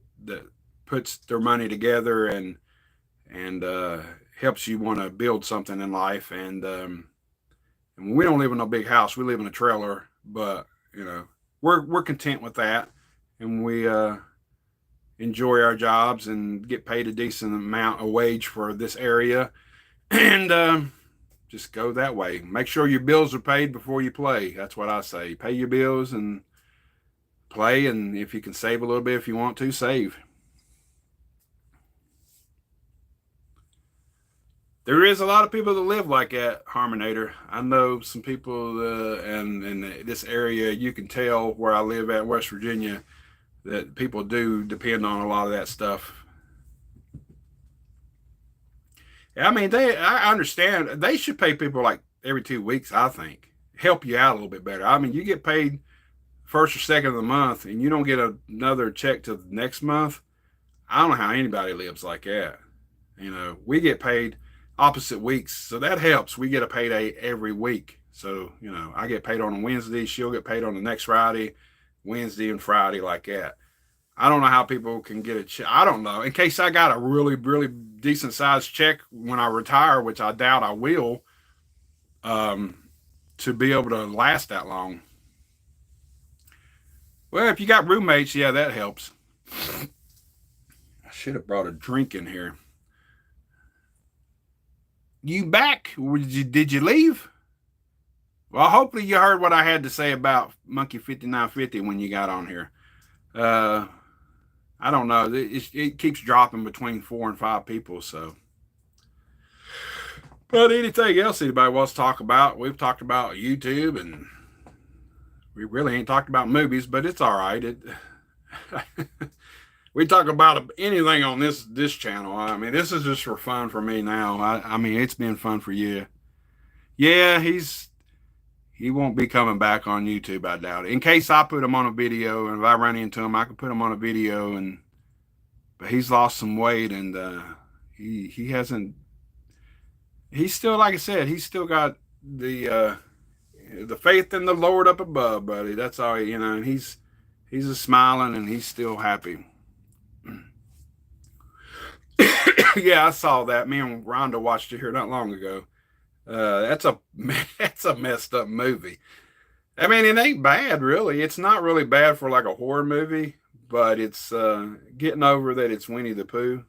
puts their money together and helps you want to build something in life. And we don't live in a big house. We live in a trailer, but we're content with that, and we enjoy our jobs and get paid a decent amount of wage for this area, and just go that way. Make sure your bills are paid before you play. That's what I say. Pay your bills and play, and if you can save a little bit, if you want to, save. There is a lot of people that live like that, Harmonator. I know some people in this area. You can tell where I live at West Virginia that people do depend on a lot of that stuff. I mean, I understand. They should pay people like every 2 weeks, I think. Help you out a little bit better. I mean, you get paid first or second of the month and you don't get another check till the next month. I don't know how anybody lives like that. We get paid opposite weeks, so that helps. We get a payday every week. So, I get paid on a Wednesday. She'll get paid on the next Friday, Wednesday and Friday, like that. I don't know how people can get a check. I don't know. In case I got a really, really decent sized check when I retire, which I doubt I will, to be able to last that long. Well, if you got roommates, yeah, that helps. I should have brought a drink in here. You back? Did you leave? Well, hopefully you heard what I had to say about Monkey 5950 when you got on here. I don't know. It keeps dropping between 4 and 5 people, so But anything else anybody wants to talk about, we've talked about YouTube, and we really ain't talked about movies, but it's all right. We talk about anything on this channel. I mean, this is just for fun for me now. I mean, it's been fun for you. Yeah, he won't be coming back on YouTube, I doubt it. In case I put him on a video, and if I run into him, I can put him on a video. And but he's lost some weight, and he hasn't. He's still, like I said, he's still got the faith in the Lord up above, buddy. That's all, you know. And he's just smiling, and he's still happy. Yeah, I saw that. Me and Rhonda watched it here not long ago. That's a messed up movie. I mean, it ain't bad, really. It's not really bad for like a horror movie, but it's getting over that it's Winnie the Pooh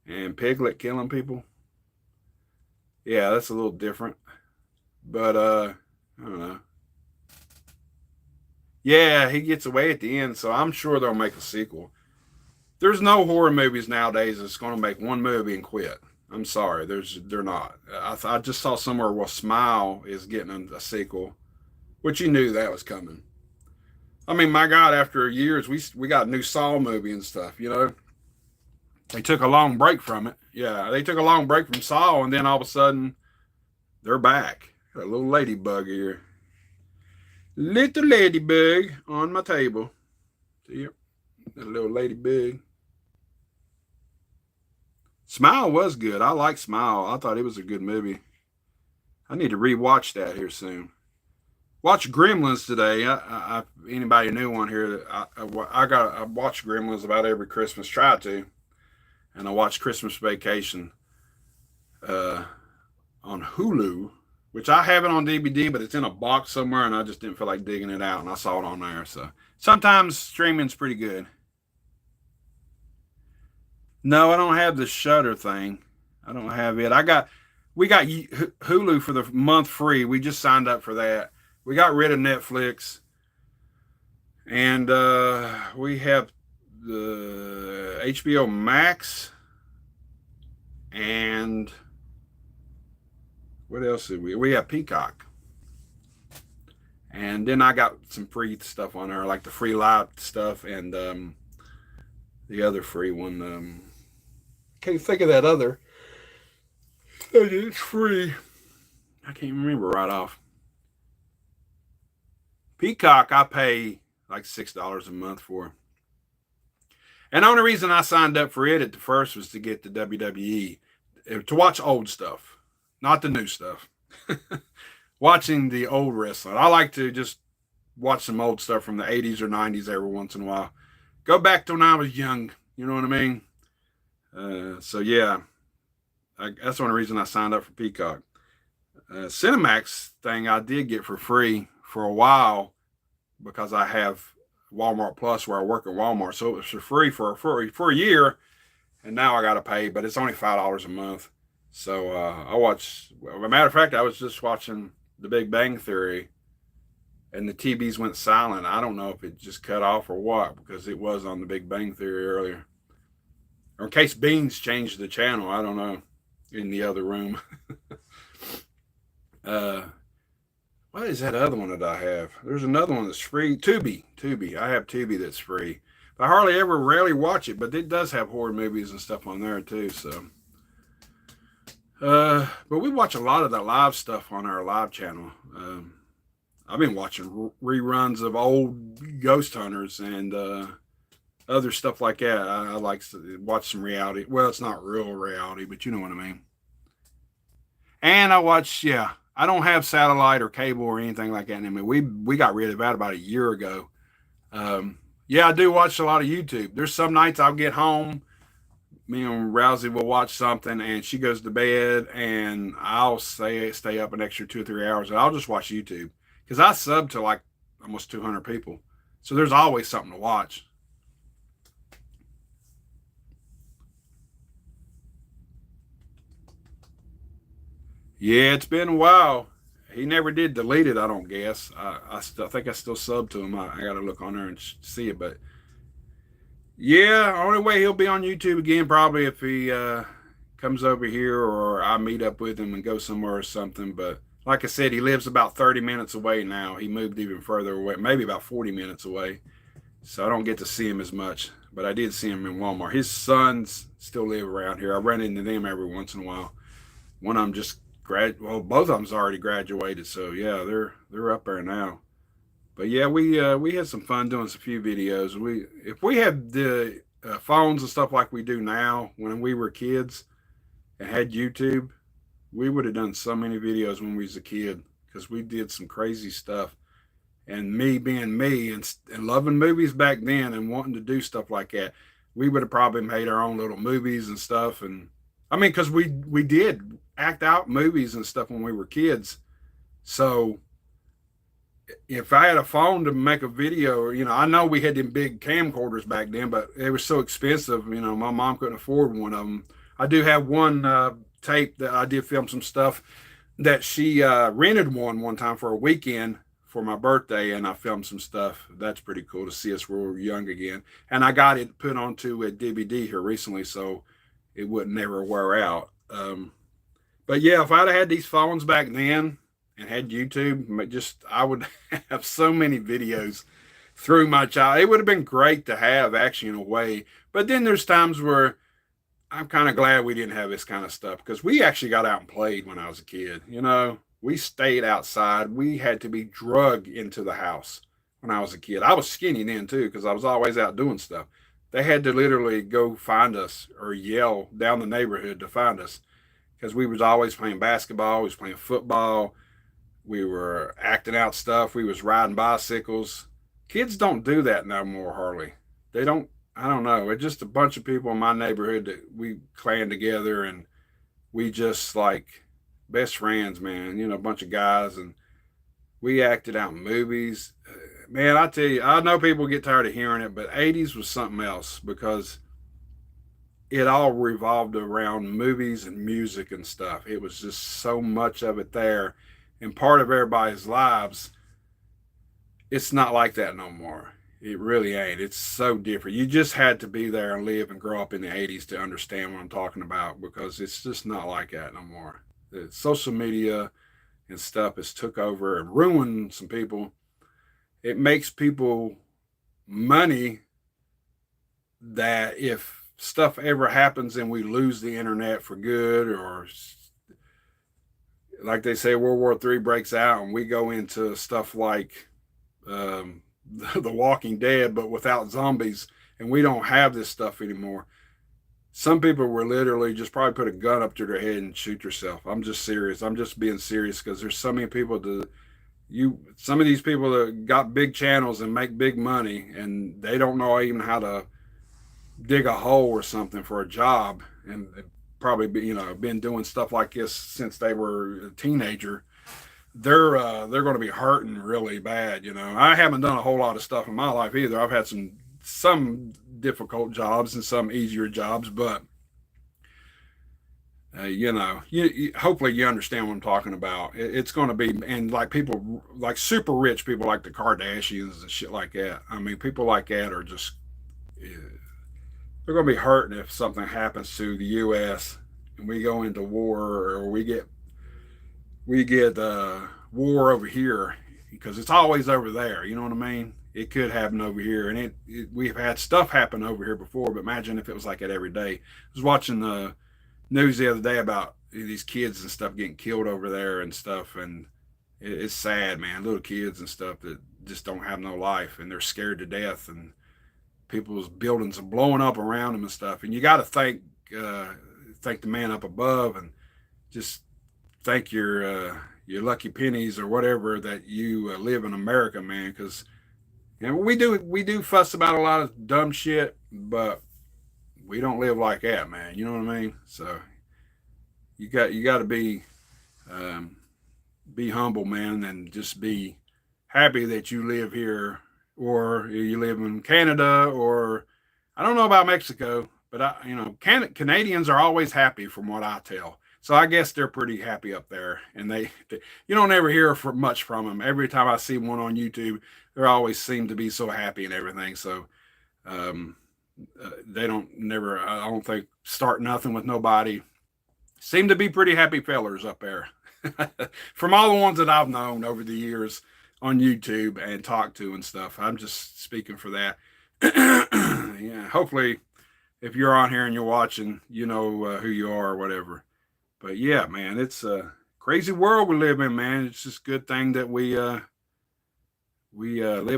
and Piglet killing people. Yeah, that's a little different. But I don't know. Yeah, he gets away at the end, so I'm sure they'll make a sequel. There's no horror movies nowadays that's going to make one movie and quit. I'm sorry, they're not. I just saw somewhere where Smile is getting a sequel, which you knew that was coming. I mean, my God, after years, we got a new Saw movie and stuff. You know, they took a long break from it. Yeah, they took a long break from Saw, and then all of a sudden, they're back. Got a little ladybug here. Little ladybug on my table. See, a little ladybug. Smile was good. I like Smile. I thought it was a good movie. I need to rewatch that here soon. Watch Gremlins today. Anybody new on here? I watch Gremlins about every Christmas. Try to, and I watch Christmas Vacation on Hulu, which I have it on DVD, but it's in a box somewhere, and I just didn't feel like digging it out, and I saw it on there. So sometimes streaming's pretty good. No, I don't have the Shutter thing. I don't have it. We got Hulu for the month free. We just signed up for that. We got rid of Netflix, and we have the HBO Max, and what else did we have Peacock, and then I got some free stuff on there, like the free live stuff, and the other free one. Can't think of that other. It's free. I can't remember right off. Peacock, I pay like $6 a month for. And the only reason I signed up for it at the first was to get the WWE, to watch old stuff, not the new stuff. Watching the old wrestling. I like to just watch some old stuff from the 80s or 90s every once in a while. Go back to when I was young. You know what I mean? So yeah, that's the only reason I signed up for Peacock. Cinemax thing I did get for free for a while because I have Walmart Plus where I work at Walmart. So it was for free for a year, and now I got to pay, but it's only $5 a month. So I watch. As a matter of fact, I was just watching The Big Bang Theory, and the TVs went silent. I don't know if it just cut off or what, because it was on The Big Bang Theory earlier. Or in case Beans changed the channel, I don't know, in the other room. What is that other one that I have? There's another one that's free. Tubi. I have Tubi that's free. I hardly ever, rarely watch it, but it does have horror movies and stuff on there too. So, but we watch a lot of that live stuff on our live channel. I've been watching reruns of old Ghost Hunters and other stuff like that. I like to watch some reality. Well, it's not real reality, but you know what I mean. And I watch, yeah. I don't have satellite or cable or anything like that anymore. We got rid of that about a year ago. Yeah, I do watch a lot of YouTube. There's some nights I'll get home, me and Rousey will watch something, and she goes to bed, and I'll stay up an extra 2 or 3 hours, and I'll just watch YouTube because I sub to like almost 200 people, so there's always something to watch. Yeah, it's been a while. He never did delete it, I don't guess. I think I still sub to him. I got to look on there and see it. But yeah, only way he'll be on YouTube again probably if he comes over here, or I meet up with him and go somewhere or something. But like I said, he lives about 30 minutes away now. He moved even further away, maybe about 40 minutes away. So I don't get to see him as much. But I did see him in Walmart. His sons still live around here. I run into them every once in a while. One of them just both of them's already graduated. So yeah, they're up there now. But yeah, we had some fun doing some few videos. If we had the phones and stuff like we do now when we were kids and had YouTube, we would have done so many videos when we was a kid because we did some crazy stuff. And me being me and loving movies back then and wanting to do stuff like that, we would have probably made our own little movies and stuff. And I mean, because we did act out movies and stuff when we were kids. So if I had a phone to make a video, I know we had them big camcorders back then, but they were so expensive. My mom couldn't afford one of them. I do have one tape that I did film some stuff that she rented one time for a weekend for my birthday, and I filmed some stuff. That's pretty cool to see us when we were young again. And I got it put onto a DVD here recently, so it would never wear out. But yeah, if I'd have had these phones back then and had YouTube, I would have so many videos through my child. It would have been great to have, actually, in a way. But then there's times where I'm kind of glad we didn't have this kind of stuff because we actually got out and played when I was a kid. We stayed outside. We had to be drugged into the house when I was a kid. I was skinny then too because I was always out doing stuff. They had to literally go find us or yell down the neighborhood to find us because we was always playing basketball. We was playing football. We were acting out stuff. We was riding bicycles. Kids don't do that no more, hardly. They don't. I don't know. It's just a bunch of people in my neighborhood that we clan together and we just like best friends, man. A bunch of guys, and we acted out in movies. Man, I tell you, I know people get tired of hearing it, but 80s was something else because it all revolved around movies and music and stuff. It was just so much of it there and part of everybody's lives. It's not like that no more. It really ain't. It's so different. You just had to be there and live and grow up in the 80s to understand what I'm talking about because it's just not like that no more. The social media and stuff has took over and ruined some people. It makes people money that if stuff ever happens and we lose the internet for good, or like they say, World War III breaks out and we go into stuff like The Walking Dead, but without zombies, and we don't have this stuff anymore. Some people will literally just probably put a gun up to their head and shoot yourself. I'm just serious. I'm just being serious because there's so many people some of these people that got big channels and make big money and they don't know even how to dig a hole or something for a job, and probably been doing stuff like this since they were a teenager. They're going to be hurting really bad. I haven't done a whole lot of stuff in my life either. I've had some difficult jobs and some easier jobs, but hopefully you understand what I'm talking about. It's going to be, and like people like super rich people like the Kardashians and shit like that. I mean, people like that are just they're going to be hurting if something happens to the U.S. and we go into war, or we get war over here, because it's always over there. You know what I mean? It could happen over here, and we've had stuff happen over here before. But imagine if it was like that every day. I was watching the news the other day about these kids and stuff getting killed over there and stuff, and it's sad, man. Little kids and stuff that just don't have no life, and they're scared to death, and people's buildings are blowing up around them and stuff. And you got to thank the man up above, and just thank your lucky pennies or whatever that you live in America, man. Because we do fuss about a lot of dumb shit, but we don't live like that, man. You know what I mean? So you got to be humble, man, and just be happy that you live here, or you live in Canada, or I don't know about Mexico, but Canadians are always happy from what I tell. So I guess they're pretty happy up there, and they you don't ever hear much from them. Every time I see one on YouTube, they always seem to be so happy and everything. So they don't never, I don't think, start nothing with nobody. Seem to be pretty happy fellers up there. From all the ones that I've known over the years on YouTube and talked to and stuff. I'm just speaking for that. Yeah, hopefully if you're on here and you're watching, you know who you are or whatever. But yeah, man, it's a crazy world we live in, man. It's just a good thing that we live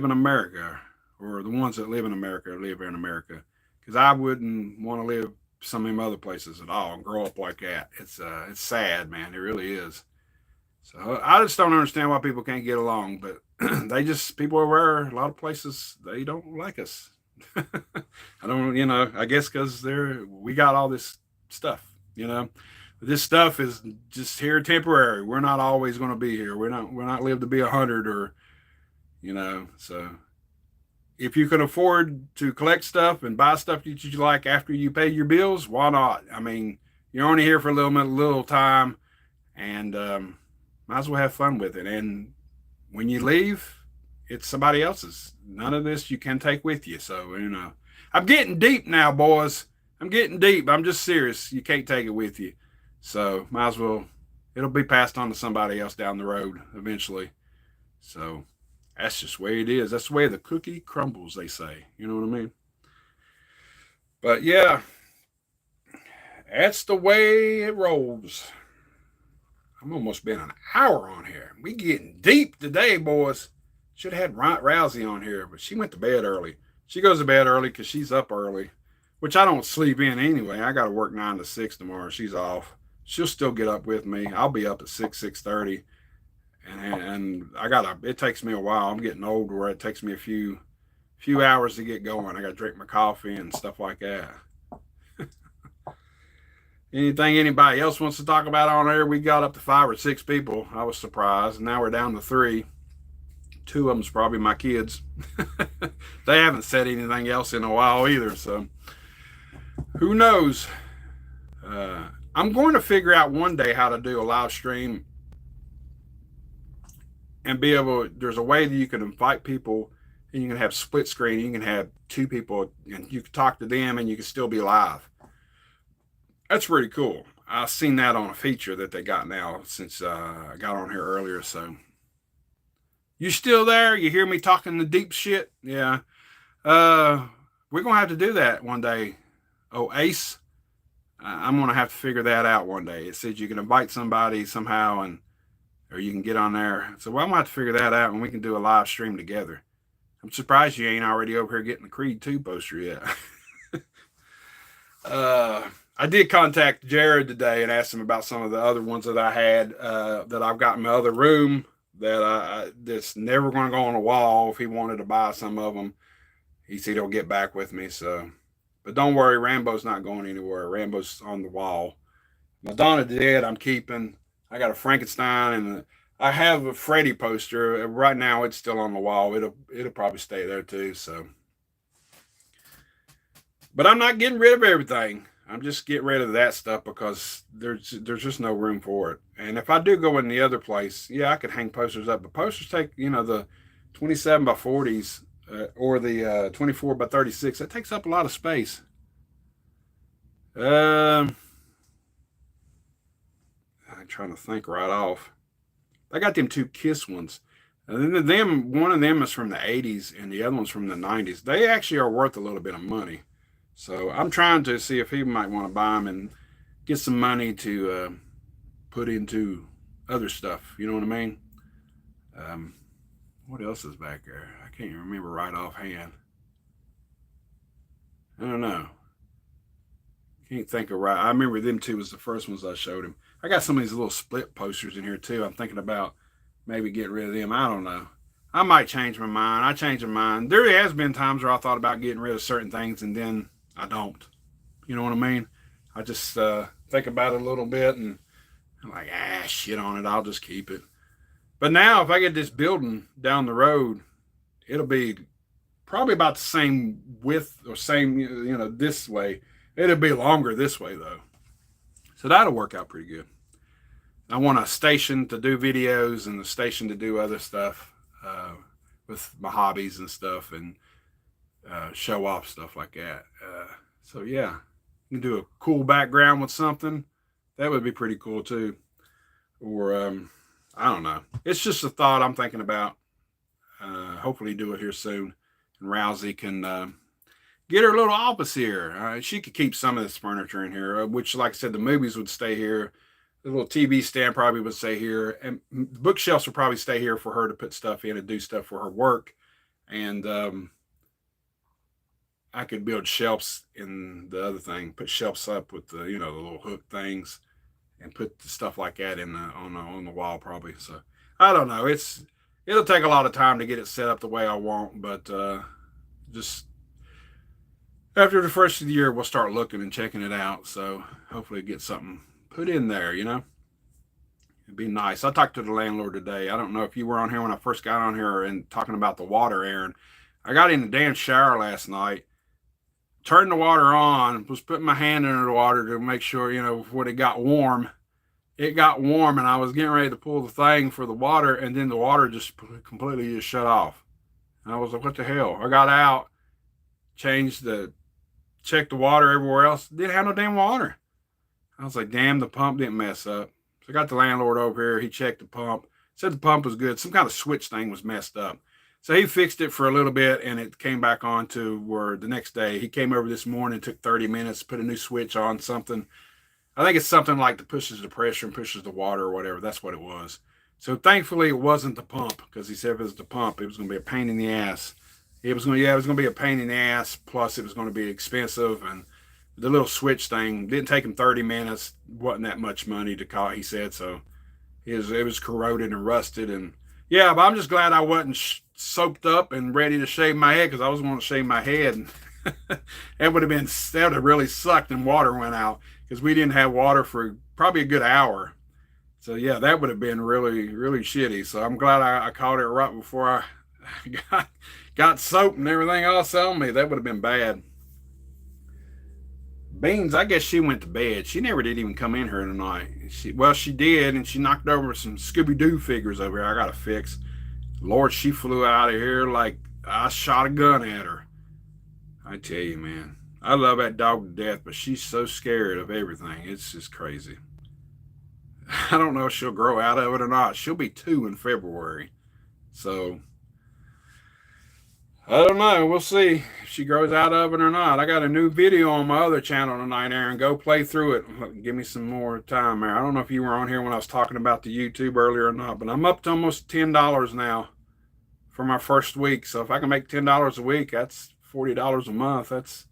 in America, or the ones that live in America live in America. Because I wouldn't want to live some of them other places at all and grow up like that. It's sad, man. It really is. So I just don't understand why people can't get along. But they just people over there, a lot of places they don't like us. I don't, I guess because we got all this stuff, This stuff is just here temporary. We're not always going to be here. We're not live to be 100 or, So if you can afford to collect stuff and buy stuff that you like after you pay your bills, why not? I mean, you're only here for a little time, and might as well have fun with it. And when you leave, it's somebody else's. None of this you can take with you. So, I'm getting deep now, boys. I'm getting deep. I'm just serious. You can't take it with you. So, might as well, it'll be passed on to somebody else down the road eventually. So, that's just the way it is. That's the way the cookie crumbles, they say. You know what I mean? But yeah, that's the way it rolls. I'm almost been an hour on here. We getting deep today, boys. Should have had Rousey on here, but she went to bed early. She goes to bed early because she's up early, which I don't sleep in anyway. I got to work 9 to 6 tomorrow. She's off. She'll still get up with me. I'll be up at 6:30. And it takes me a while. I'm getting older where it takes me a few hours to get going. I got to drink my coffee and stuff like that. Anything anybody else wants to talk about on there? We got up to 5 or 6 people. I was surprised. Now we're down to 3. 2 of them's probably my kids. They haven't said anything else in a while either. So who knows? I'm going to figure out one day how to do a live stream and there's a way that you can invite people and you can have split screen. You can have 2 people and you can talk to them and you can still be live. That's pretty cool. I've seen that on a feature that they got now since I got on here earlier. So you still there? You hear me talking the deep shit? Yeah. We're going to have to do that one day. Oh, Ace. I'm going to have to figure that out one day. It says you can invite somebody somehow or you can get on there. So I'm going to have to figure that out and we can do a live stream together. I'm surprised you ain't already over here getting the Creed 2 poster yet. I did contact Jared today and asked him about some of the other ones that I had that I've got in my other room that's never going to go on the wall. If he wanted to buy some of them, he said he'll get back with me. So, but don't worry, Rambo's not going anywhere. Rambo's on the wall. Madonna Dead, I'm keeping. I got a Frankenstein and I have a Freddy poster. Right now, it's still on the wall. It'll probably stay there too. So, but I'm not getting rid of everything. I'm just getting rid of that stuff because there's just no room for it. And if I do go in the other place, yeah, I could hang posters up. But posters take, the 27 by 40s or the 24 by 36. That takes up a lot of space. I'm trying to think right off. I got them 2 Kiss ones. And then one of them is from the 80s and the other one's from the 90s. They actually are worth a little bit of money. So I'm trying to see if he might want to buy them and get some money to put into other stuff. You know what I mean? What else is back there? I can't even remember right offhand. I don't know. Can't think of right. I remember them 2 was the first ones I showed him. I got some of these little split posters in here too. I'm thinking about maybe getting rid of them. I don't know. I might change my mind. I change my mind. There has been times where I thought about getting rid of certain things and then I don't. You know what I mean? I just think about it a little bit and I'm like, shit on it. I'll just keep it. But now if I get this building down the road, it'll be probably about the same width or same, this way. It'll be longer this way though. So that'll work out pretty good. I want a station to do videos and a station to do other stuff with my hobbies and stuff and show off stuff like that. So yeah, you can do a cool background with something. That would be pretty cool too. Or I don't know. It's just a thought I'm thinking about. Hopefully do it here soon. And Rousey can get her little office here. She could keep some of this furniture in here, which, like I said, the movies would stay here. The little TV stand probably would stay here. And the bookshelves would probably stay here for her to put stuff in and do stuff for her work. And I could build shelves in the other thing, put shelves up with the, the little hook things, and put the stuff like that in on the wall probably. So I don't know. It'll take a lot of time to get it set up the way I want, but just after the first of the year, we'll start looking and checking it out. So hopefully get something put in there, It'd be nice. I talked to the landlord today. I don't know if you were on here when I first got on here and talking about the water, Aaron. I got in the damn shower last night, turned the water on, was putting my hand under the water to make sure, when it got warm, and I was getting ready to pull the thing for the water, and then the water just completely just shut off. And I was like, what the hell? I got out, checked the water everywhere else, didn't have no damn water. I was like, damn, the pump didn't mess up. So I got the landlord over here, he checked the pump, said the pump was good, some kind of switch thing was messed up. So he fixed it for a little bit, and it came back on to where the next day, he came over this morning, took 30 minutes, put a new switch on something. I think it's something like that pushes the pressure and pushes the water or whatever. That's what it was. So thankfully it wasn't the pump, because he said if it was the pump, it was going to be a pain in the ass. It was going to be a pain in the ass, plus it was going to be expensive, and the little switch thing didn't take him 30 minutes. Wasn't that much money to call, he said. So it was corroded and rusted, and yeah, but I'm just glad I wasn't soaked up and ready to shave my head, because I was going to shave my head. That would have really sucked, and water went out, because we didn't have water for probably a good hour. So yeah, that would have been really, really shitty. So I'm glad I caught it right before I got soaked and everything else on me. That would have been bad. Beans, I guess she went to bed. She never did even come in here tonight. She did, and she knocked over some Scooby-Doo figures over here I got to fix. Lord, she flew out of here like I shot a gun at her. I tell you, man, I love that dog to death, but she's so scared of everything. It's just crazy. I don't know if she'll grow out of it or not. She'll be 2 in February. So I don't know. We'll see if she grows out of it or not. I got a new video on my other channel tonight, Aaron. Go play through it. Give me some more time there. I don't know if you were on here when I was talking about the YouTube earlier or not, but I'm up to almost $10 now for my first week. So if I can make $10 a week, that's $40 a month. That's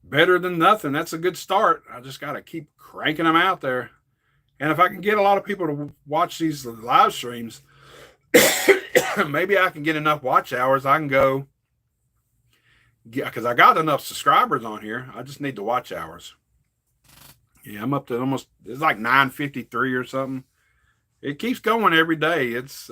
better than nothing. That's a good start. I just got to keep cranking them out there. And if I can get a lot of people to watch these live streams, maybe I can get enough watch hours. I can go, because I got enough subscribers on here. I just need the watch hours. Yeah, I'm up to almost, it's like 953 or something. It keeps going every day. It's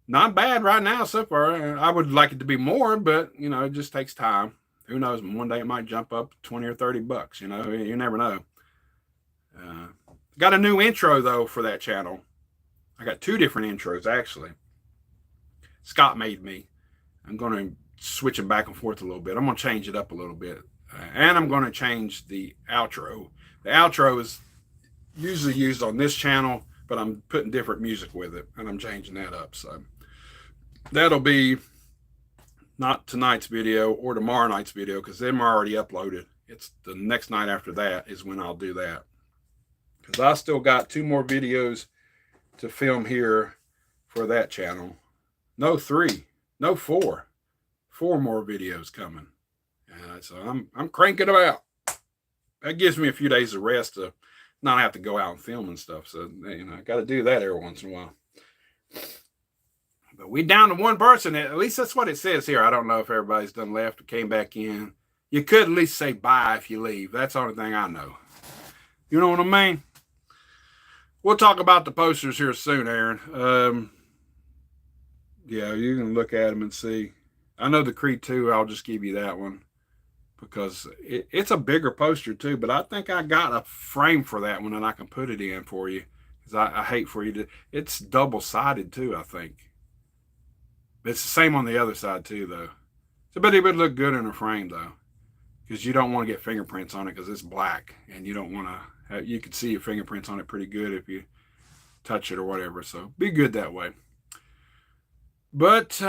not bad right now so far. I would like it to be more, but it just takes time. Who knows? One day it might jump up 20 or 30 bucks. You never know. Got a new intro though for that channel. I got 2 different intros actually. Scott made me. I'm going to switch them back and forth a little bit. I'm going to change it up a little bit. And I'm going to change the outro. The outro is usually used on this channel, but I'm putting different music with it, and I'm changing that up. So that'll be not tonight's video or tomorrow night's video, because them are already uploaded. It's the next night after that is when I'll do that, because I still got 2 more videos to film here for that channel. No, 3, no, 4 more videos coming. So I'm cranking them out. That gives me a few days of rest to not have to go out and film and stuff. So I got to do that every once in a while. But we down to 1 person. At least that's what it says here. I don't know if everybody's done left or came back in. You could at least say bye if you leave. That's the only thing I know. You know what I mean? We'll talk about the posters here soon, Aaron. Yeah, you can look at them and see. I know the Creed 2, I'll just give you that one, because it's a bigger poster too, but I think I got a frame for that one and I can put it in for you, because I hate for you to, it's double-sided too, I think. It's the same on the other side too, though. So, but it would look good in a frame though. because you don't want to get fingerprints on it because it's black, and you don't want to. You can see your fingerprints on it pretty good if you touch it or whatever. So be good that way. But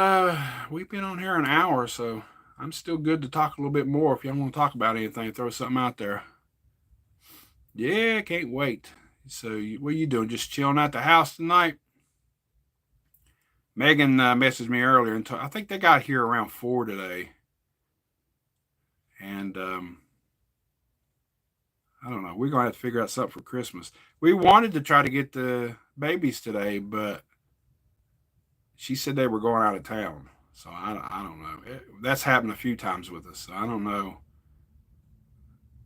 we've been on here an hour, so I'm still good to talk a little bit more. If y'all want to talk about anything, throw something out there. Yeah, can't wait. So what are you doing? Just chilling at the house tonight? Megan messaged me earlier, and I think they got here around 4 today. And I don't know. We're going to have to figure out something for Christmas. We wanted to try to get the babies today, but she said they were going out of town. So I don't know. That's happened a few times with us. So I don't know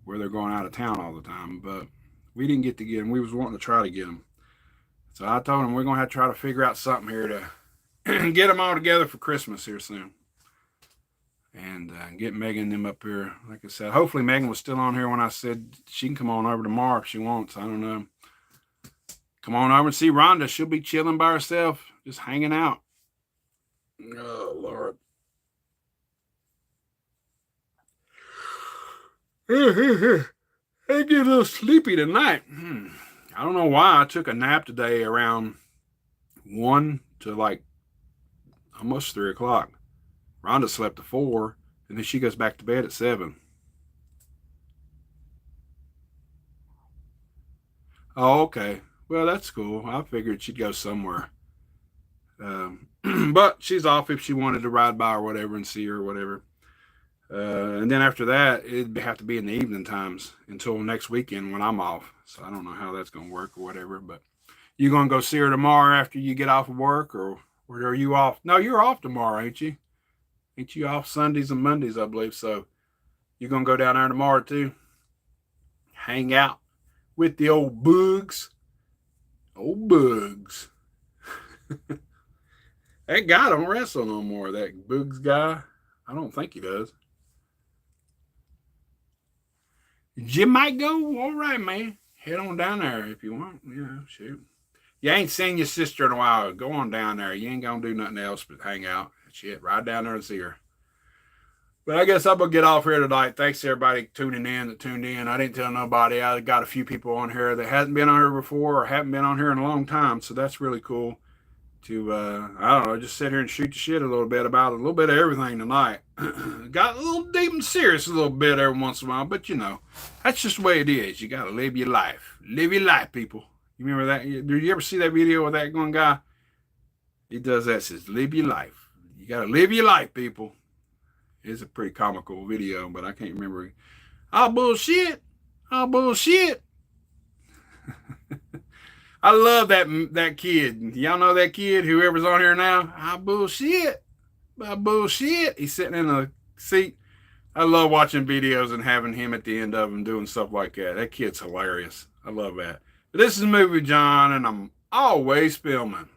where they're going out of town all the time. But we didn't get to get them. We was wanting to try to get them. So I told them we're going to have to try to figure out something here to get them all together for Christmas here soon. And get Megan and them up here. Like I said, hopefully Megan was still on here when I said she can come on over tomorrow if she wants. I don't know. Come on over and see Rhonda. She'll be chilling by herself, just hanging out. Oh, Lord. I get a little sleepy tonight. I don't know why. I took a nap today around 1 to like almost 3 o'clock. Rhonda slept at 4, and then she goes back to bed at 7. Oh, okay. Well, that's cool. I figured she'd go somewhere. But she's off if she wanted to ride by or whatever and see her or whatever. And then after that, it'd have to be in the evening times until next weekend when I'm off. So I don't know how that's going to work or whatever. But you going to go see her tomorrow after you get off of work, or are you off? No, you're off tomorrow, ain't you? Ain't you off Sundays and Mondays, I believe? So you're going to go down there tomorrow too? Hang out with the old bugs. Old bugs. That guy don't wrestle no more, that Boogs guy. I don't think he does. Jim might go? All right, man. Head on down there if you want. Yeah, shoot. You ain't seen your sister in a while. Go on down there. You ain't going to do nothing else but hang out. Shit, ride down there and see her. But I guess I'm going to get off here tonight. Thanks to everybody tuning in that tuned in. I didn't tell nobody. I got a few people on here that hasn't been on here before or haven't been on here in a long time. So that's really cool. To I don't know, just sit here and shoot the shit a little bit about a little bit of everything tonight. Got a little deep and serious a little bit every once in a while, but you know, that's just the way it is. You gotta live your life. Live your life, people. You remember that? Did you ever see that video with that one guy? He does that, says, live your life. You gotta live your life, people. It's a pretty comical video, but I can't remember. Oh, bullshit. Oh, bullshit. I love that kid. Y'all know that kid, whoever's on here now? Ah, bullshit. Ah, bullshit. He's sitting in a seat. I love watching videos and having him at the end of them doing stuff like that. That kid's hilarious. I love that. But this is Movie John, and I'm always filming.